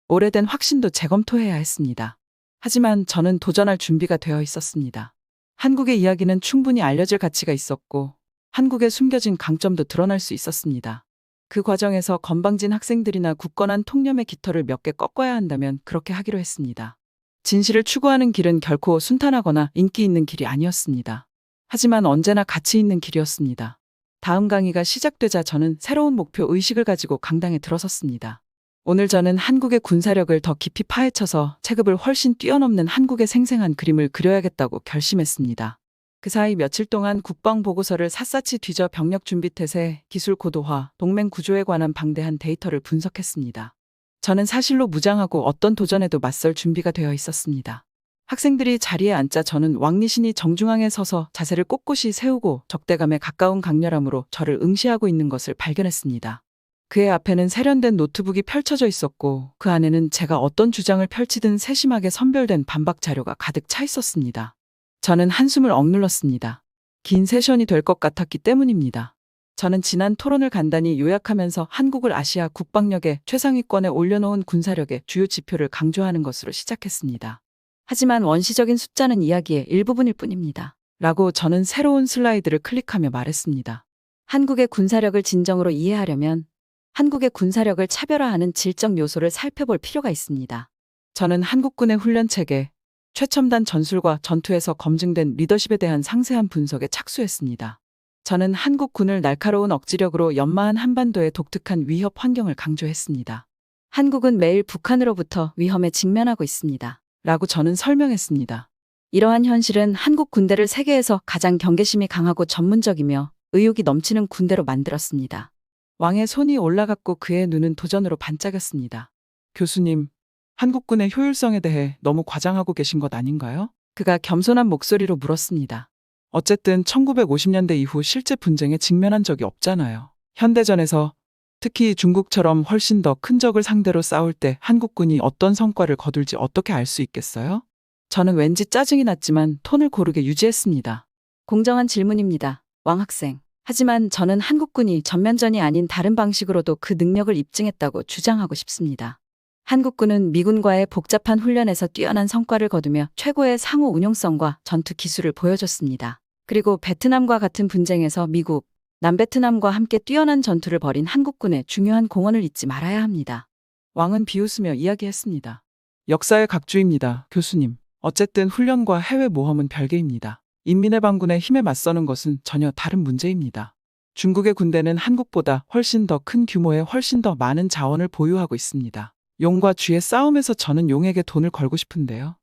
오래된 확신도 재검토해야 했습니다. 하지만 저는 도전할 준비가 되어 있었습니다. 한국의 이야기는 충분히 알려질 가치가 있었고 한국의 숨겨진 강점도 드러날 수 있었습니다. 그 과정에서 건방진 학생들이나 굳건한 통념의 깃털을 몇 개 꺾어야 한다면 그렇게 하기로 했습니다. 진실을 추구하는 길은 결코 순탄하거나 인기 있는 길이 아니었습니다. 하지만 언제나 가치 있는 길이었습니다. 다음 강의가 시작되자 저는 새로운 목표 의식을 가지고 강당에 들어섰습니다. 오늘 저는 한국의 군사력을 더 깊이 파헤쳐서 체급을 훨씬 뛰어넘는 한국의 생생한 그림을 그려야겠다고 결심했습니다. 그 사이 며칠 동안 국방보고서를 샅샅이 뒤져 병력 준비 태세, 기술 고도화, 동맹 구조에 관한 방대한 데이터를 분석했습니다. 저는 사실로 무장하고 어떤 도전에도 맞설 준비가 되어 있었습니다. 학생들이 자리에 앉자 저는 왕리신이 정중앙에 서서 자세를 꼿꼿이 세우고 적대감에 가까운 강렬함으로 저를 응시하고 있는 것을 발견했습니다. 그의 앞에는 세련된 노트북이 펼쳐져 있었고 그 안에는 제가 어떤 주장을 펼치든 세심하게 선별된 반박 자료가 가득 차 있었습니다. 저는 한숨을 억눌렀습니다. 긴 세션이 될 것 같았기 때문입니다. 저는 지난 토론을 간단히 요약하면서 한국을 아시아 국방력의 최상위권에 올려놓은 군사력의 주요 지표를 강조하는 것으로 시작했습니다. 하지만 원시적인 숫자는 이야기의 일부분일 뿐입니다. 라고 저는 새로운 슬라이드를 클릭하며 말했습니다. 한국의 군사력을 진정으로 이해하려면 한국의 군사력을 차별화하는 질적 요소를 살펴볼 필요가 있습니다. 저는 한국군의 훈련 체계, 최첨단 전술과 전투에서 검증된 리더십에 대한 상세한 분석에 착수했습니다. 저는 한국군을 날카로운 억지력으로 연마한 한반도의 독특한 위협 환경을 강조했습니다. 한국은 매일 북한으로부터 위험에 직면하고 있습니다. 라고 저는 설명했습니다. 이러한 현실은 한국 군대를 세계에서 가장 경계심이 강하고 전문적이며 의욕이 넘치는 군대로 만들었습니다. 왕의 손이 올라갔고 그의 눈은 도전으로 반짝였습니다. 교수님, 한국군의 효율성에 대해 너무 과장하고 계신 것 아닌가요? 그가 겸손한 목소리로 물었습니다. 어쨌든 1950년대 이후 실제 분쟁에 직면한 적이 없잖아요. 현대전에서 특히 중국처럼 훨씬 더 큰 적을 상대로 싸울 때 한국군이 어떤 성과를 거둘지 어떻게 알 수 있겠어요? 저는 왠지 짜증이 났지만 톤을 고르게 유지했습니다. 공정한 질문입니다, 왕 학생. 하지만 저는 한국군이 전면전이 아닌 다른 방식으로도 그 능력을 입증했다고 주장하고 싶습니다. 한국군은 미군과의 복잡한 훈련에서 뛰어난 성과를 거두며 최고의 상호 운용성과 전투 기술을 보여줬습니다. 그리고 베트남과 같은 분쟁에서 미국, 남베트남과 함께 뛰어난 전투를 벌인 한국군의 중요한 공헌을 잊지 말아야 합니다. 왕은 비웃으며 이야기했습니다. 역사의 각주입니다, 교수님. 어쨌든 훈련과 해외 모험은 별개입니다. 인민의 반군의 힘에 맞서는 것은 전혀 다른 문제입니다. 중국의 군대는 한국보다 훨씬 더 큰 규모의 훨씬 더 많은 자원을 보유하고 있습니다. 용과 쥐의 싸움에서 저는 용에게 돈을 걸고 싶은데요.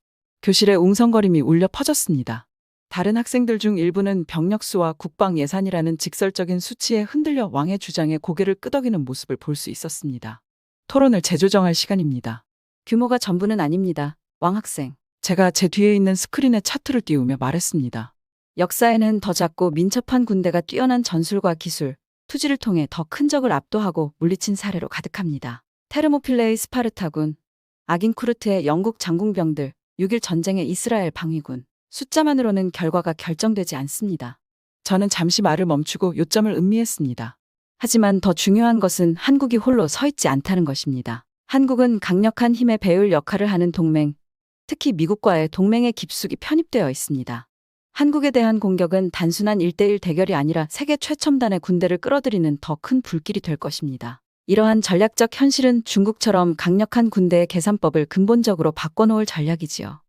교실에 웅성거림이 울려 퍼졌습니다. 다른 학생들 중 일부는 병력수와 국방 예산이라는 직설적인 수치에 흔들려 왕의 주장에 고개를 끄덕이는 모습을 볼 수 있었습니다. 토론을 재조정할 시간입니다. 규모가 전부는 아닙니다, 왕 학생. 제가 제 뒤에 있는 스크린에 차트를 띄우며 말했습니다. 역사에는 더 작고 민첩한 군대가 뛰어난 전술과 기술, 투지를 통해 더 큰 적을 압도하고 물리친 사례로 가득합니다. 테르모필레의 스파르타군, 아긴쿠르트의 영국 장궁병들, 6.1 전쟁의 이스라엘 방위군. 숫자만으로는 결과가 결정되지 않습니다. 저는 잠시 말을 멈추고 요점을 음미했습니다. 하지만 더 중요한 것은 한국이 홀로 서 있지 않다는 것입니다. 한국은 강력한 힘의 배율 역할을 하는 동맹, 특히 미국과의 동맹에 깊숙이 편입되어 있습니다. 한국에 대한 공격은 단순한 1대1 대결이 아니라 세계 최첨단의 군대를 끌어들이는 더 큰 불길이 될 것입니다. 이러한 전략적 현실은 중국처럼 강력한 군대의 계산법을 근본적으로 바꿔놓을 전략이지요.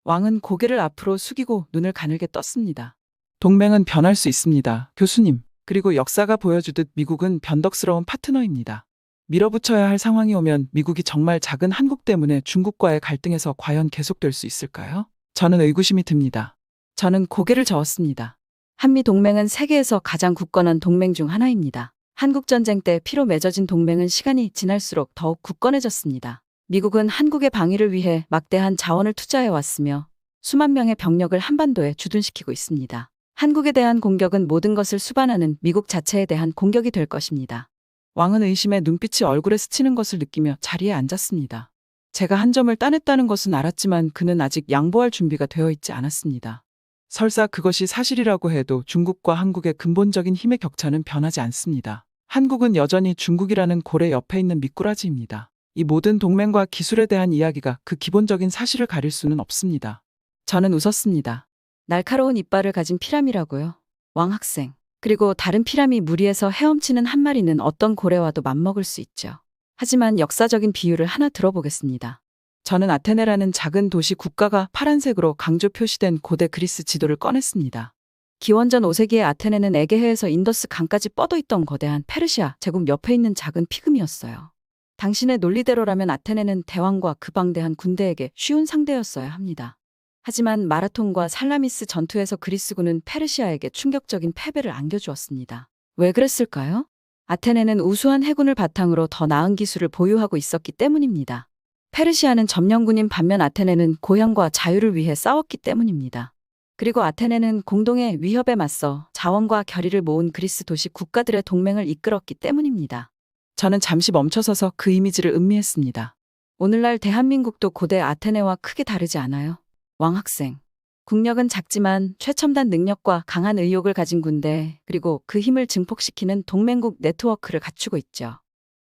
왕은 고개를 앞으로 숙이고 눈을 가늘게 떴습니다. 동맹은 변할 수 있습니다, 교수님. 그리고 역사가 보여주듯 미국은 변덕스러운 파트너입니다. 밀어붙여야 할 상황이 오면 미국이 정말 작은 한국 때문에 중국과의 갈등에서 과연 계속될 수 있을까요? 저는 의구심이 듭니다. 저는 고개를 저었습니다. 한미동맹은 세계에서 가장 굳건한 동맹 중 하나입니다. 한국전쟁 때 피로 맺어진 동맹은 시간이 지날수록 더욱 굳건해졌습니다. 미국은 한국의 방위를 위해 막대한 자원을 투자해왔으며 수만 명의 병력을 한반도에 주둔시키고 있습니다. 한국에 대한 공격은 모든 것을 수반하는 미국 자체에 대한 공격이 될 것입니다. 왕은 의심의 눈빛이 얼굴에 스치는 것을 느끼며 자리에 앉았습니다. 제가 한 점을 따냈다는 것은 알았지만 그는 아직 양보할 준비가 되어 있지 않았습니다. 설사 그것이 사실이라고 해도 중국과 한국의 근본적인 힘의 격차는 변하지 않습니다. 한국은 여전히 중국이라는 고래 옆에 있는 미꾸라지입니다. 이 모든 동맹과 기술에 대한 이야기가 그 기본적인 사실을 가릴 수는 없습니다. 저는 웃었습니다. 날카로운 이빨을 가진 피라미라고요. 왕 학생. 그리고 다른 피라미 무리에서 헤엄치는 한 마리는 어떤 고래와도 맞먹을 수 있죠. 하지만 역사적인 비유를 하나 들어보겠습니다. 저는 아테네라는 작은 도시 국가가 파란색으로 강조 표시된 고대 그리스 지도를 꺼냈습니다. 기원전 5세기의 아테네는 에게해에서 인더스 강까지 뻗어 있던 거대한 페르시아 제국 옆에 있는 작은 피금이었어요. 당신의 논리대로라면 아테네는 대왕과 그 방대한 군대에게 쉬운 상대였어야 합니다. 하지만 마라톤과 살라미스 전투에서 그리스군은 페르시아에게 충격적인 패배를 안겨주었습니다. 왜 그랬을까요? 아테네는 우수한 해군을 바탕으로 더 나은 기술을 보유하고 있었기 때문입니다. 페르시아는 점령군인 반면 아테네는 고향과 자유를 위해 싸웠기 때문입니다. 그리고 아테네는 공동의 위협에 맞서 자원과 결의를 모은 그리스 도시 국가들의 동맹을 이끌었기 때문입니다. 저는 잠시 멈춰서서 그 이미지를 음미했습니다. 오늘날 대한민국도 고대 아테네와 크게 다르지 않아요. 왕 학생. 국력은 작지만 최첨단 능력과 강한 의욕을 가진 군대, 그리고 그 힘을 증폭시키는 동맹국 네트워크를 갖추고 있죠.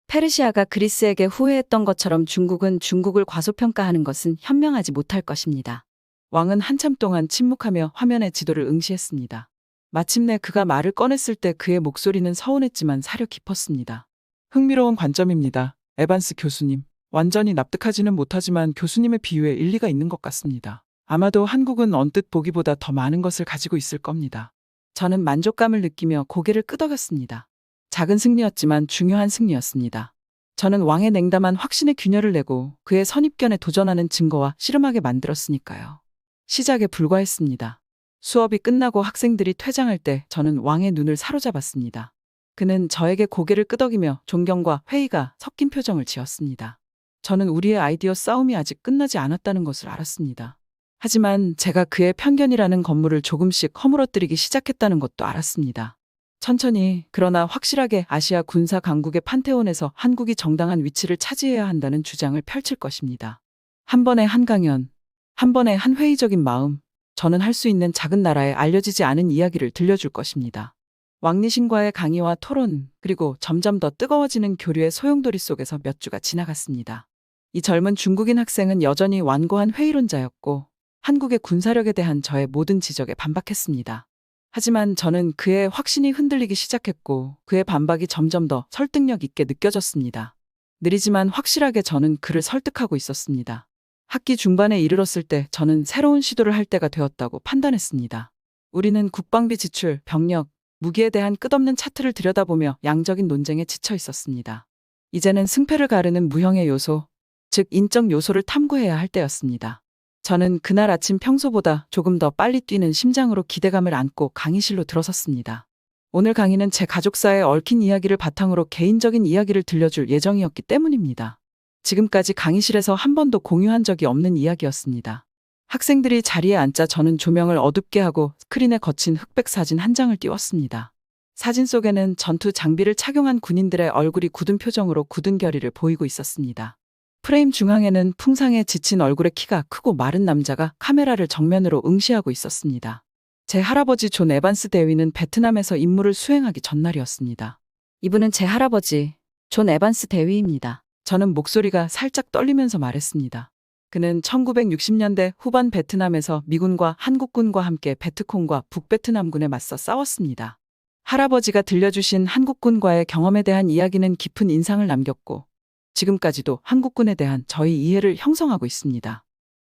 페르시아가 그리스에게 후회했던 것처럼 중국은 중국을 과소평가하는 것은 현명하지 못할 것입니다. 왕은 한참 동안 침묵하며 화면의 지도를 응시했습니다. 마침내 그가 말을 꺼냈을 때 그의 목소리는 서운했지만 사려 깊었습니다. 흥미로운 관점입니다, 에반스 교수님. 완전히 납득하지는 못하지만 교수님의 비유에 일리가 있는 것 같습니다. 아마도 한국은 언뜻 보기보다 더 많은 것을 가지고 있을 겁니다. 저는 만족감을 느끼며 고개를 끄덕였습니다. 작은 승리였지만 중요한 승리였습니다. 저는 왕의 냉담한 확신에 균열을 내고 그의 선입견에 도전하는 증거와 씨름하게 만들었으니까요. 시작에 불과했습니다. 수업이 끝나고 학생들이 퇴장할 때 저는 왕의 눈을 사로잡았습니다. 그는 저에게 고개를 끄덕이며 존경과 회의가 섞인 표정을 지었습니다. 저는 우리의 아이디어 싸움이 아직 끝나지 않았다는 것을 알았습니다. 하지만 제가 그의 편견이라는 건물을 조금씩 허물어뜨리기 시작했다는 것도 알았습니다. 천천히, 그러나 확실하게 아시아 군사 강국의 판테온에서 한국이 정당한 위치를 차지해야 한다는 주장을 펼칠 것입니다. 한 번의 한 강연, 한 번의 한 회의적인 마음, 저는 할 수 있는 작은 나라에 알려지지 않은 이야기를 들려줄 것입니다. 왕리신과의 강의와 토론, 그리고 점점 더 뜨거워지는 교류의 소용돌이 속에서 몇 주가 지나갔습니다. 이 젊은 중국인 학생은 여전히 완고한 회의론자였고 한국의 군사력에 대한 저의 모든 지적에 반박했습니다. 하지만 저는 그의 확신이 흔들리기 시작했고 그의 반박이 점점 더 설득력 있게 느껴졌습니다. 느리지만 확실하게 저는 그를 설득하고 있었습니다. 학기 중반에 이르렀을 때 저는 새로운 시도를 할 때가 되었다고 판단했습니다. 우리는 국방비 지출, 병력, 무기에 대한 끝없는 차트를 들여다보며 양적인 논쟁에 지쳐 있었습니다. 이제는 승패를 가르는 무형의 요소, 즉 인적 요소를 탐구해야 할 때였습니다. 저는 그날 아침 평소보다 조금 더 빨리 뛰는 심장으로 기대감을 안고 강의실로 들어섰습니다. 오늘 강의는 제 가족사에 얽힌 이야기를 바탕으로 개인적인 이야기를 들려줄 예정이었기 때문입니다. 지금까지 강의실에서 한 번도 공유한 적이 없는 이야기였습니다. 학생들이 자리에 앉자 저는 조명을 어둡게 하고 스크린에 거친 흑백 사진 한 장을 띄웠습니다. 사진 속에는 전투 장비를 착용한 군인들의 얼굴이 굳은 표정으로 굳은 결의를 보이고 있었습니다. 프레임 중앙에는 풍상에 지친 얼굴의 키가 크고 마른 남자가 카메라를 정면으로 응시하고 있었습니다. 제 할아버지 존 에반스 대위는 베트남에서 임무를 수행하기 전날이었습니다. 이분은 제 할아버지 존 에반스 대위입니다. 저는 목소리가 살짝 떨리면서 말했습니다. 그는 1960년대 후반 베트남에서 미군과 한국군과 함께 베트콩과 북베트남군에 맞서 싸웠습니다. 할아버지가 들려주신 한국군과의 경험에 대한 이야기는 깊은 인상을 남겼고 지금까지도 한국군에 대한 저희 이해를 형성하고 있습니다.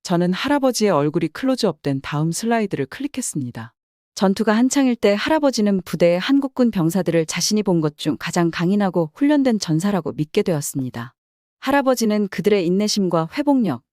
저는 할아버지의 얼굴이 클로즈업된 다음 슬라이드를 클릭했습니다. 전투가 한창일 때 할아버지는 부대의 한국군 병사들을 자신이 본 것 중 가장 강인하고 훈련된 전사라고 믿게 되었습니다. 할아버지는 그들의 인내심과 회복력,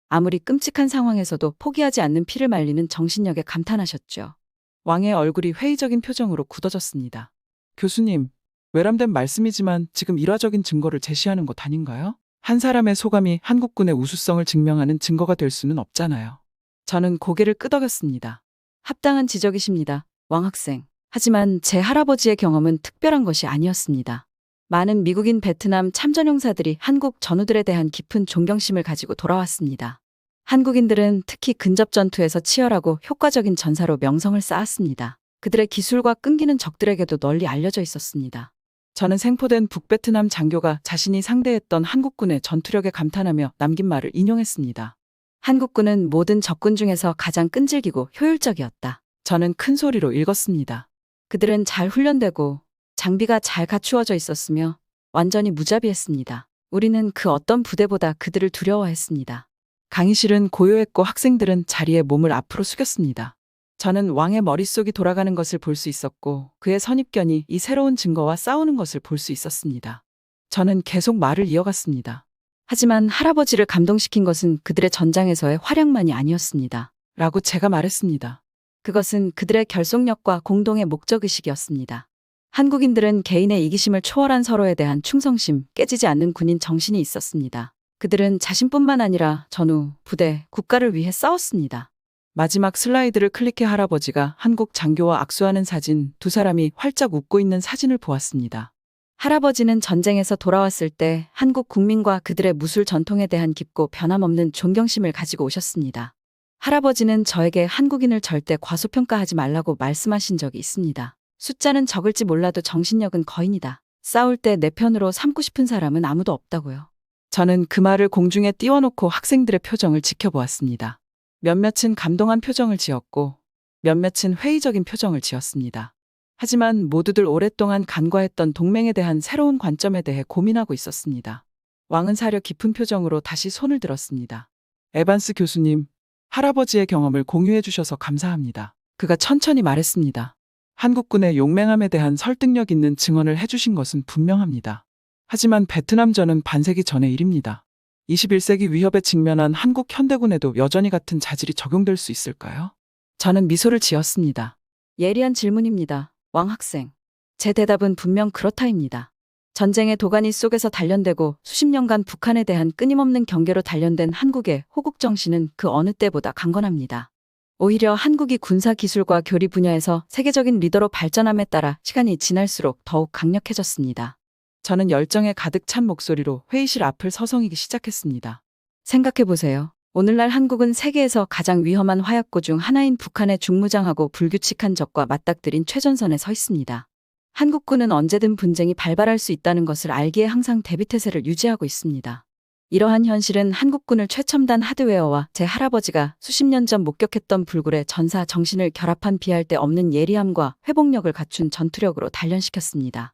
아무리 끔찍한 상황에서도 포기하지 않는 피를 말리는 정신력에 감탄하셨죠. 왕의 얼굴이 회의적인 표정으로 굳어졌습니다. 교수님, 외람된 말씀이지만 지금 일화적인 증거를 제시하는 것 아닌가요? 한 사람의 소감이 한국군의 우수성을 증명하는 증거가 될 수는 없잖아요. 저는 고개를 끄덕였습니다. 합당한 지적이십니다, 왕 학생. 하지만 제 할아버지의 경험은 특별한 것이 아니었습니다. 많은 미국인 베트남 참전용사들이 한국 전우들에 대한 깊은 존경심을 가지고 돌아왔습니다. 한국인들은 특히 근접 전투에서 치열하고 효과적인 전사로 명성을 쌓았습니다. 그들의 기술과 끈기는 적들에게도 널리 알려져 있었습니다. 저는 생포된 북베트남 장교가 자신이 상대했던 한국군의 전투력에 감탄하며 남긴 말을 인용했습니다. 한국군은 모든 적군 중에서 가장 끈질기고 효율적이었다. 저는 큰 소리로 읽었습니다. 그들은 잘 훈련되고 장비가 잘 갖추어져 있었으며 완전히 무자비했습니다. 우리는 그 어떤 부대보다 그들을 두려워했습니다. 강의실은 고요했고 학생들은 자리에 몸을 앞으로 숙였습니다. 저는 왕의 머릿속이 돌아가는 것을 볼 수 있었고 그의 선입견이 이 새로운 증거와 싸우는 것을 볼 수 있었습니다. 저는 계속 말을 이어갔습니다. 하지만 할아버지를 감동시킨 것은 그들의 전장에서의 활약만이 아니었습니다. 라고 제가 말했습니다. 그것은 그들의 결속력과 공동의 목적의식이었습니다. 한국인들은 개인의 이기심을 초월한 서로에 대한 충성심, 깨지지 않는 군인 정신이 있었습니다. 그들은 자신뿐만 아니라 전후, 부대, 국가를 위해 싸웠습니다. 마지막 슬라이드를 클릭해 할아버지가 한국 장교와 악수하는 사진, 두 사람이 활짝 웃고 있는 사진을 보았습니다. 할아버지는 전쟁에서 돌아왔을 때 한국 국민과 그들의 무술 전통에 대한 깊고 변함없는 존경심을 가지고 오셨습니다. 할아버지는 저에게 한국인을 절대 과소평가하지 말라고 말씀하신 적이 있습니다. 숫자는 적을지 몰라도 정신력은 거인이다. 싸울 때 내 편으로 삼고 싶은 사람은 아무도 없다고요. 저는 그 말을 공중에 띄워놓고 학생들의 표정을 지켜보았습니다. 몇몇은 감동한 표정을 지었고 몇몇은 회의적인 표정을 지었습니다. 하지만 모두들 오랫동안 간과했던 동맹에 대한 새로운 관점에 대해 고민하고 있었습니다. 왕은 사려 깊은 표정으로 다시 손을 들었습니다. 에반스 교수님, 할아버지의 경험을 공유해 주셔서 감사합니다. 그가 천천히 말했습니다. 한국군의 용맹함에 대한 설득력 있는 증언을 해주신 것은 분명합니다. 하지만 베트남전은 반세기 전의 일입니다. 21세기 위협에 직면한 한국 현대군에도 여전히 같은 자질이 적용될 수 있을까요? 저는 미소를 지었습니다. 예리한 질문입니다, 왕 학생. 제 대답은 분명 그렇다입니다. 전쟁의 도가니 속에서 단련되고 수십 년간 북한에 대한 끊임없는 경계로 단련된 한국의 호국 정신은 그 어느 때보다 강건합니다. 오히려 한국이 군사 기술과 교리 분야에서 세계적인 리더로 발전함에 따라 시간이 지날수록 더욱 강력해졌습니다. 저는 열정에 가득 찬 목소리로 회의실 앞을 서성이기 시작했습니다. 생각해보세요. 오늘날 한국은 세계에서 가장 위험한 화약고 중 하나인 북한의 중무장하고 불규칙한 적과 맞닥뜨린 최전선에 서 있습니다. 한국군은 언제든 분쟁이 발발할 수 있다는 것을 알기에 항상 대비태세를 유지하고 있습니다. 이러한 현실은 한국군을 최첨단 하드웨어와 제 할아버지가 수십 년 전 목격했던 불굴의 전사 정신을 결합한 비할 데 없는 예리함과 회복력을 갖춘 전투력으로 단련시켰습니다.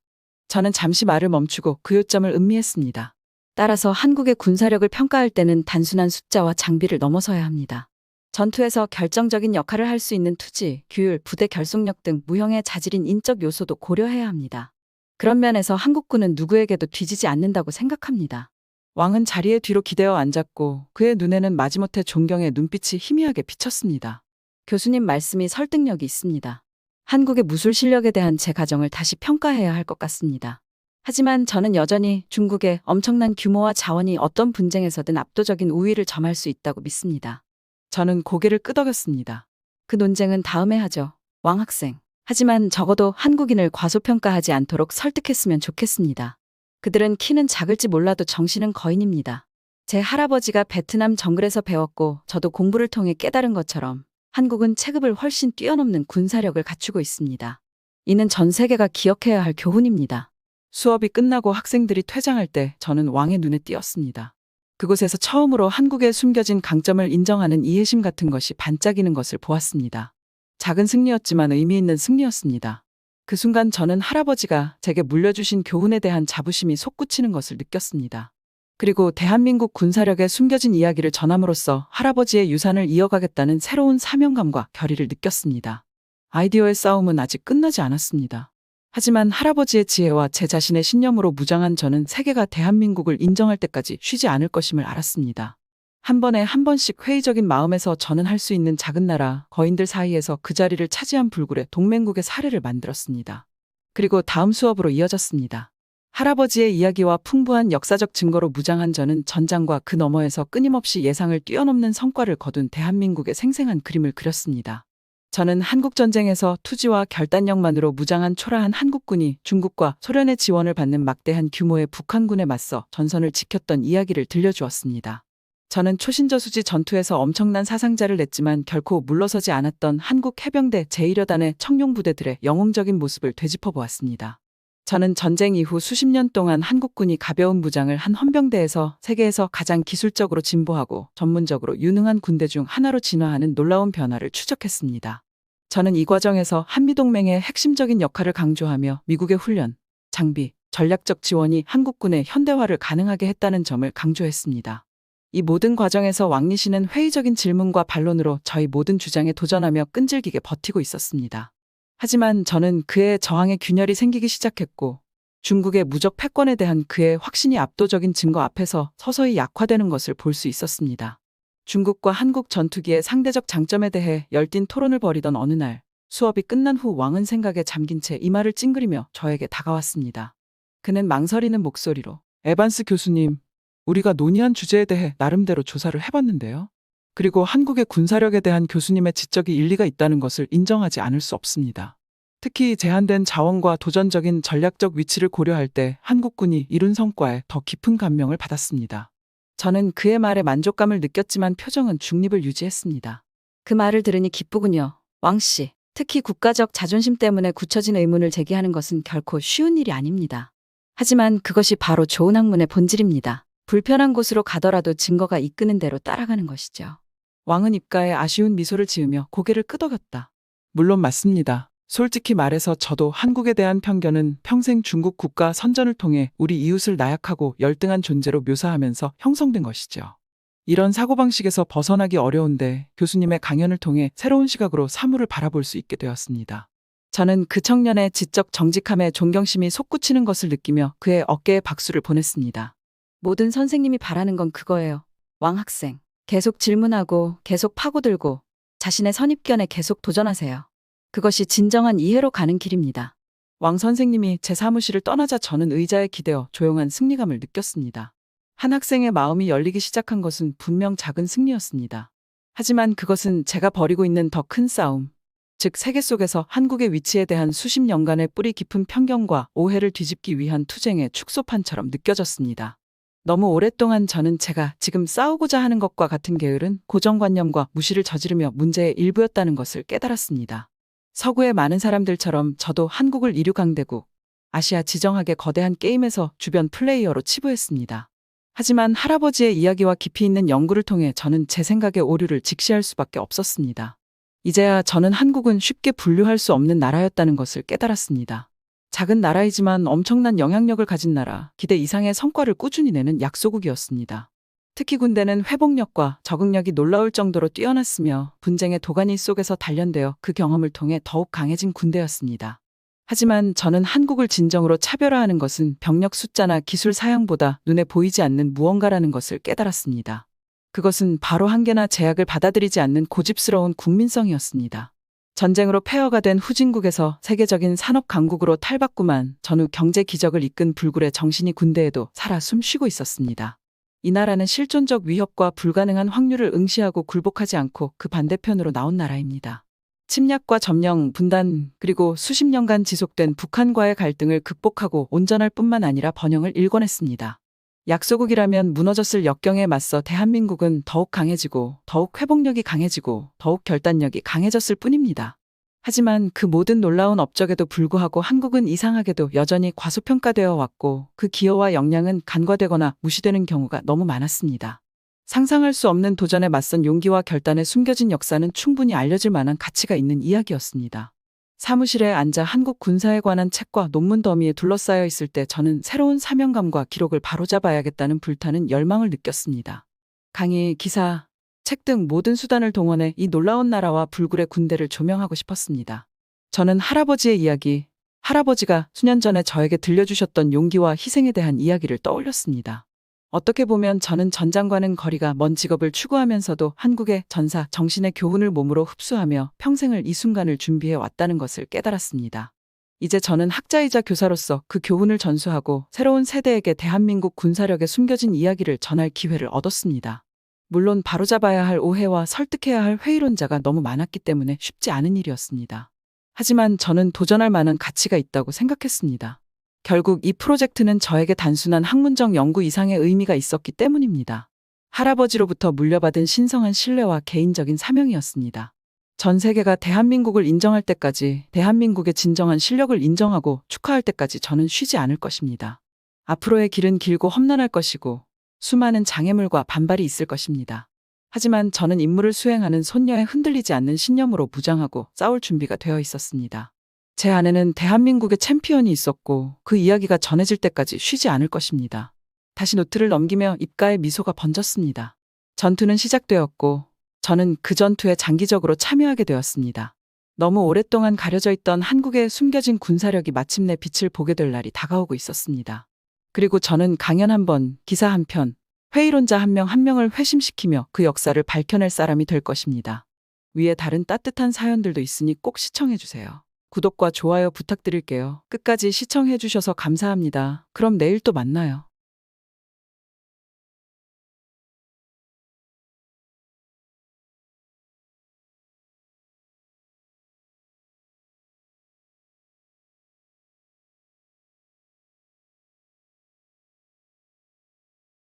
저는 잠시 말을 멈추고 그 요점을 음미했습니다. 따라서 한국의 군사력을 평가할 때는 단순한 숫자와 장비를 넘어서야 합니다. 전투에서 결정적인 역할을 할 수 있는 투지, 규율, 부대 결속력 등 무형의 자질인 인적 요소도 고려해야 합니다. 그런 면에서 한국군은 누구에게도 뒤지지 않는다고 생각합니다. 왕은 자리에 뒤로 기대어 앉았고 그의 눈에는 마지못해 존경의 눈빛이 희미하게 비쳤습니다. 교수님 말씀이 설득력이 있습니다. 한국의 무술 실력에 대한 제 가정을 다시 평가해야 할 것 같습니다. 하지만 저는 여전히 중국의 엄청난 규모와 자원이 어떤 분쟁에서든 압도적인 우위를 점할 수 있다고 믿습니다. 저는 고개를 끄덕였습니다. 그 논쟁은 다음에 하죠, 왕 학생. 하지만 적어도 한국인을 과소평가하지 않도록 설득했으면 좋겠습니다. 그들은 키는 작을지 몰라도 정신은 거인입니다. 제 할아버지가 베트남 정글에서 배웠고 저도 공부를 통해 깨달은 것처럼 한국은 체급을 훨씬 뛰어넘는 군사력을 갖추고 있습니다. 이는 전 세계가 기억해야 할 교훈입니다. 수업이 끝나고 학생들이 퇴장할 때 저는 왕의 눈에 띄었습니다. 그곳에서 처음으로 한국의 숨겨진 강점을 인정하는 이해심 같은 것이 반짝이는 것을 보았습니다. 작은 승리였지만 의미 있는 승리였습니다. 그 순간 저는 할아버지가 제게 물려주신 교훈에 대한 자부심이 솟구치는 것을 느꼈습니다. 그리고 대한민국 군사력의 숨겨진 이야기를 전함으로써 할아버지의 유산을 이어가겠다는 새로운 사명감과 결의를 느꼈습니다. 아이디어의 싸움은 아직 끝나지 않았습니다. 하지만 할아버지의 지혜와 제 자신의 신념으로 무장한 저는 세계가 대한민국을 인정할 때까지 쉬지 않을 것임을 알았습니다. 한 번에 한 번씩 회의적인 마음에서 저는 할 수 있는 작은 나라, 거인들 사이에서 그 자리를 차지한 불굴의 동맹국의 사례를 만들었습니다. 그리고 다음 수업으로 이어졌습니다. 할아버지의 이야기와 풍부한 역사적 증거로 무장한 저는 전장과 그 너머에서 끊임없이 예상을 뛰어넘는 성과를 거둔 대한민국의 생생한 그림을 그렸습니다. 저는 한국전쟁에서 투지와 결단력만으로 무장한 초라한 한국군이 중국과 소련의 지원을 받는 막대한 규모의 북한군에 맞서 전선을 지켰던 이야기를 들려주었습니다. 저는 초신저수지 전투에서 엄청난 사상자를 냈지만 결코 물러서지 않았던 한국 해병대 제1여단의 청룡부대들의 영웅적인 모습을 되짚어 보았습니다. 저는 전쟁 이후 수십 년 동안 한국군이 가벼운 무장을 한 헌병대에서 세계에서 가장 기술적으로 진보하고 전문적으로 유능한 군대 중 하나로 진화하는 놀라운 변화를 추적했습니다. 저는 이 과정에서 한미동맹의 핵심적인 역할을 강조하며 미국의 훈련, 장비, 전략적 지원이 한국군의 현대화를 가능하게 했다는 점을 강조했습니다. 이 모든 과정에서 왕리 씨는 회의적인 질문과 반론으로 저희 모든 주장에 도전하며 끈질기게 버티고 있었습니다. 하지만 저는 그의 저항에 균열이 생기기 시작했고 중국의 무적 패권에 대한 그의 확신이 압도적인 증거 앞에서 서서히 약화되는 것을 볼 수 있었습니다. 중국과 한국 전투기의 상대적 장점에 대해 열띤 토론을 벌이던 어느 날 수업이 끝난 후 왕은 생각에 잠긴 채 이마를 찡그리며 저에게 다가왔습니다. 그는 망설이는 목소리로 에반스 교수님, 우리가 논의한 주제에 대해 나름대로 조사를 해봤는데요. 그리고 한국의 군사력에 대한 교수님의 지적이 일리가 있다는 것을 인정하지 않을 수 없습니다. 특히 제한된 자원과 도전적인 전략적 위치를 고려할 때 한국군이 이룬 성과에 더 깊은 감명을 받았습니다. 저는 그의 말에 만족감을 느꼈지만 표정은 중립을 유지했습니다. 그 말을 들으니 기쁘군요. 왕씨, 특히 국가적 자존심 때문에 굳혀진 의문을 제기하는 것은 결코 쉬운 일이 아닙니다. 하지만 그것이 바로 좋은 학문의 본질입니다. 불편한 곳으로 가더라도 증거가 이끄는 대로 따라가는 것이죠. 왕은 입가에 아쉬운 미소를 지으며 고개를 끄덕였다. 물론 맞습니다. 솔직히 말해서 저도 한국에 대한 편견은 평생 중국 국가 선전을 통해 우리 이웃을 나약하고 열등한 존재로 묘사하면서 형성된 것이죠. 이런 사고방식에서 벗어나기 어려운데 교수님의 강연을 통해 새로운 시각으로 사물을 바라볼 수 있게 되었습니다. 저는 그 청년의 지적 정직함에 존경심이 솟구치는 것을 느끼며 그의 어깨에 박수를 보냈습니다. 모든 선생님이 바라는 건 그거예요. 왕 학생. 계속 질문하고 계속 파고들고 자신의 선입견에 계속 도전하세요. 그것이 진정한 이해로 가는 길입니다. 왕 선생님이 제 사무실을 떠나자 저는 의자에 기대어 조용한 승리감을 느꼈습니다. 한 학생의 마음이 열리기 시작한 것은 분명 작은 승리였습니다. 하지만 그것은 제가 벌이고 있는 더 큰 싸움, 즉 세계 속에서 한국의 위치에 대한 수십 년간의 뿌리 깊은 편견과 오해를 뒤집기 위한 투쟁의 축소판처럼 느껴졌습니다. 너무 오랫동안 저는 제가 지금 싸우고자 하는 것과 같은 게으른 고정관념과 무시를 저지르며 문제의 일부였다는 것을 깨달았습니다. 서구의 많은 사람들처럼 저도 한국을 이류 강대국, 아시아 지정학의 거대한 게임에서 주변 플레이어로 치부했습니다. 하지만 할아버지의 이야기와 깊이 있는 연구를 통해 저는 제 생각의 오류를 직시할 수밖에 없었습니다. 이제야 저는 한국은 쉽게 분류할 수 없는 나라였다는 것을 깨달았습니다. 작은 나라이지만 엄청난 영향력을 가진 나라, 기대 이상의 성과를 꾸준히 내는 약소국이었습니다. 특히 군대는 회복력과 적응력이 놀라울 정도로 뛰어났으며 분쟁의 도가니 속에서 단련되어 그 경험을 통해 더욱 강해진 군대였습니다. 하지만 저는 한국을 진정으로 차별화하는 것은 병력 숫자나 기술 사양보다 눈에 보이지 않는 무언가라는 것을 깨달았습니다. 그것은 바로 한계나 제약을 받아들이지 않는 고집스러운 국민성이었습니다. 전쟁으로 폐허가 된 후진국에서 세계적인 산업 강국으로 탈바꿈한 전후 경제 기적을 이끈 불굴의 정신이 군대에도 살아 숨쉬고 있었습니다. 이 나라는 실존적 위협과 불가능한 확률을 응시하고 굴복하지 않고 그 반대편으로 나온 나라입니다. 침략과 점령, 분단, 그리고 수십 년간 지속된 북한과의 갈등을 극복하고 온전할 뿐만 아니라 번영을 일궈냈습니다. 약소국이라면 무너졌을 역경에 맞서 대한민국은 더욱 강해지고 더욱 회복력이 강해지고 더욱 결단력이 강해졌을 뿐입니다. 하지만 그 모든 놀라운 업적에도 불구하고 한국은 이상하게도 여전히 과소평가되어 왔고 그 기여와 역량은 간과되거나 무시되는 경우가 너무 많았습니다. 상상할 수 없는 도전에 맞선 용기와 결단에 숨겨진 역사는 충분히 알려질 만한 가치가 있는 이야기였습니다. 사무실에 앉아 한국 군사에 관한 책과 논문 더미에 둘러싸여 있을 때 저는 새로운 사명감과 기록을 바로잡아야겠다는 불타는 열망을 느꼈습니다. 강의, 기사, 책 등 모든 수단을 동원해 이 놀라운 나라와 불굴의 군대를 조명하고 싶었습니다. 저는 할아버지의 이야기, 할아버지가 수년 전에 저에게 들려주셨던 용기와 희생에 대한 이야기를 떠올렸습니다. 어떻게 보면 저는 전장과는 거리가 먼 직업을 추구하면서도 한국의 전사 정신의 교훈을 몸으로 흡수하며 평생을 이 순간을 준비해 왔다는 것을 깨달았습니다. 이제 저는 학자이자 교사로서 그 교훈을 전수하고 새로운 세대에게 대한민국 군사력의 숨겨진 이야기를 전할 기회를 얻었습니다. 물론 바로잡아야 할 오해와 설득해야 할 회의론자가 너무 많았기 때문에 쉽지 않은 일이었습니다. 하지만 저는 도전할 만한 가치가 있다고 생각했습니다. 결국 이 프로젝트는 저에게 단순한 학문적 연구 이상의 의미가 있었기 때문입니다. 할아버지로부터 물려받은 신성한 신뢰와 개인적인 사명이었습니다. 전 세계가 대한민국을 인정할 때까지, 대한민국의 진정한 실력을 인정하고 축하할 때까지 저는 쉬지 않을 것입니다. 앞으로의 길은 길고 험난할 것이고 수많은 장애물과 반발이 있을 것입니다. 하지만 저는 임무를 수행하는 손녀에 흔들리지 않는 신념으로 무장하고 싸울 준비가 되어 있었습니다. 제 안에는 대한민국의 챔피언이 있었고 그 이야기가 전해질 때까지 쉬지 않을 것입니다. 다시 노트를 넘기며 입가에 미소가 번졌습니다. 전투는 시작되었고 저는 그 전투에 장기적으로 참여하게 되었습니다. 너무 오랫동안 가려져 있던 한국의 숨겨진 군사력이 마침내 빛을 보게 될 날이 다가오고 있었습니다. 그리고 저는 강연 한 번, 기사 한 편, 회의론자 한 명 한 명을 회심시키며 그 역사를 밝혀낼 사람이 될 것입니다. 위에 다른 따뜻한 사연들도 있으니 꼭 시청해주세요. 구독과 좋아요 부탁드릴게요. 끝까지 시청해주셔서 감사합니다. 그럼 내일 또 만나요.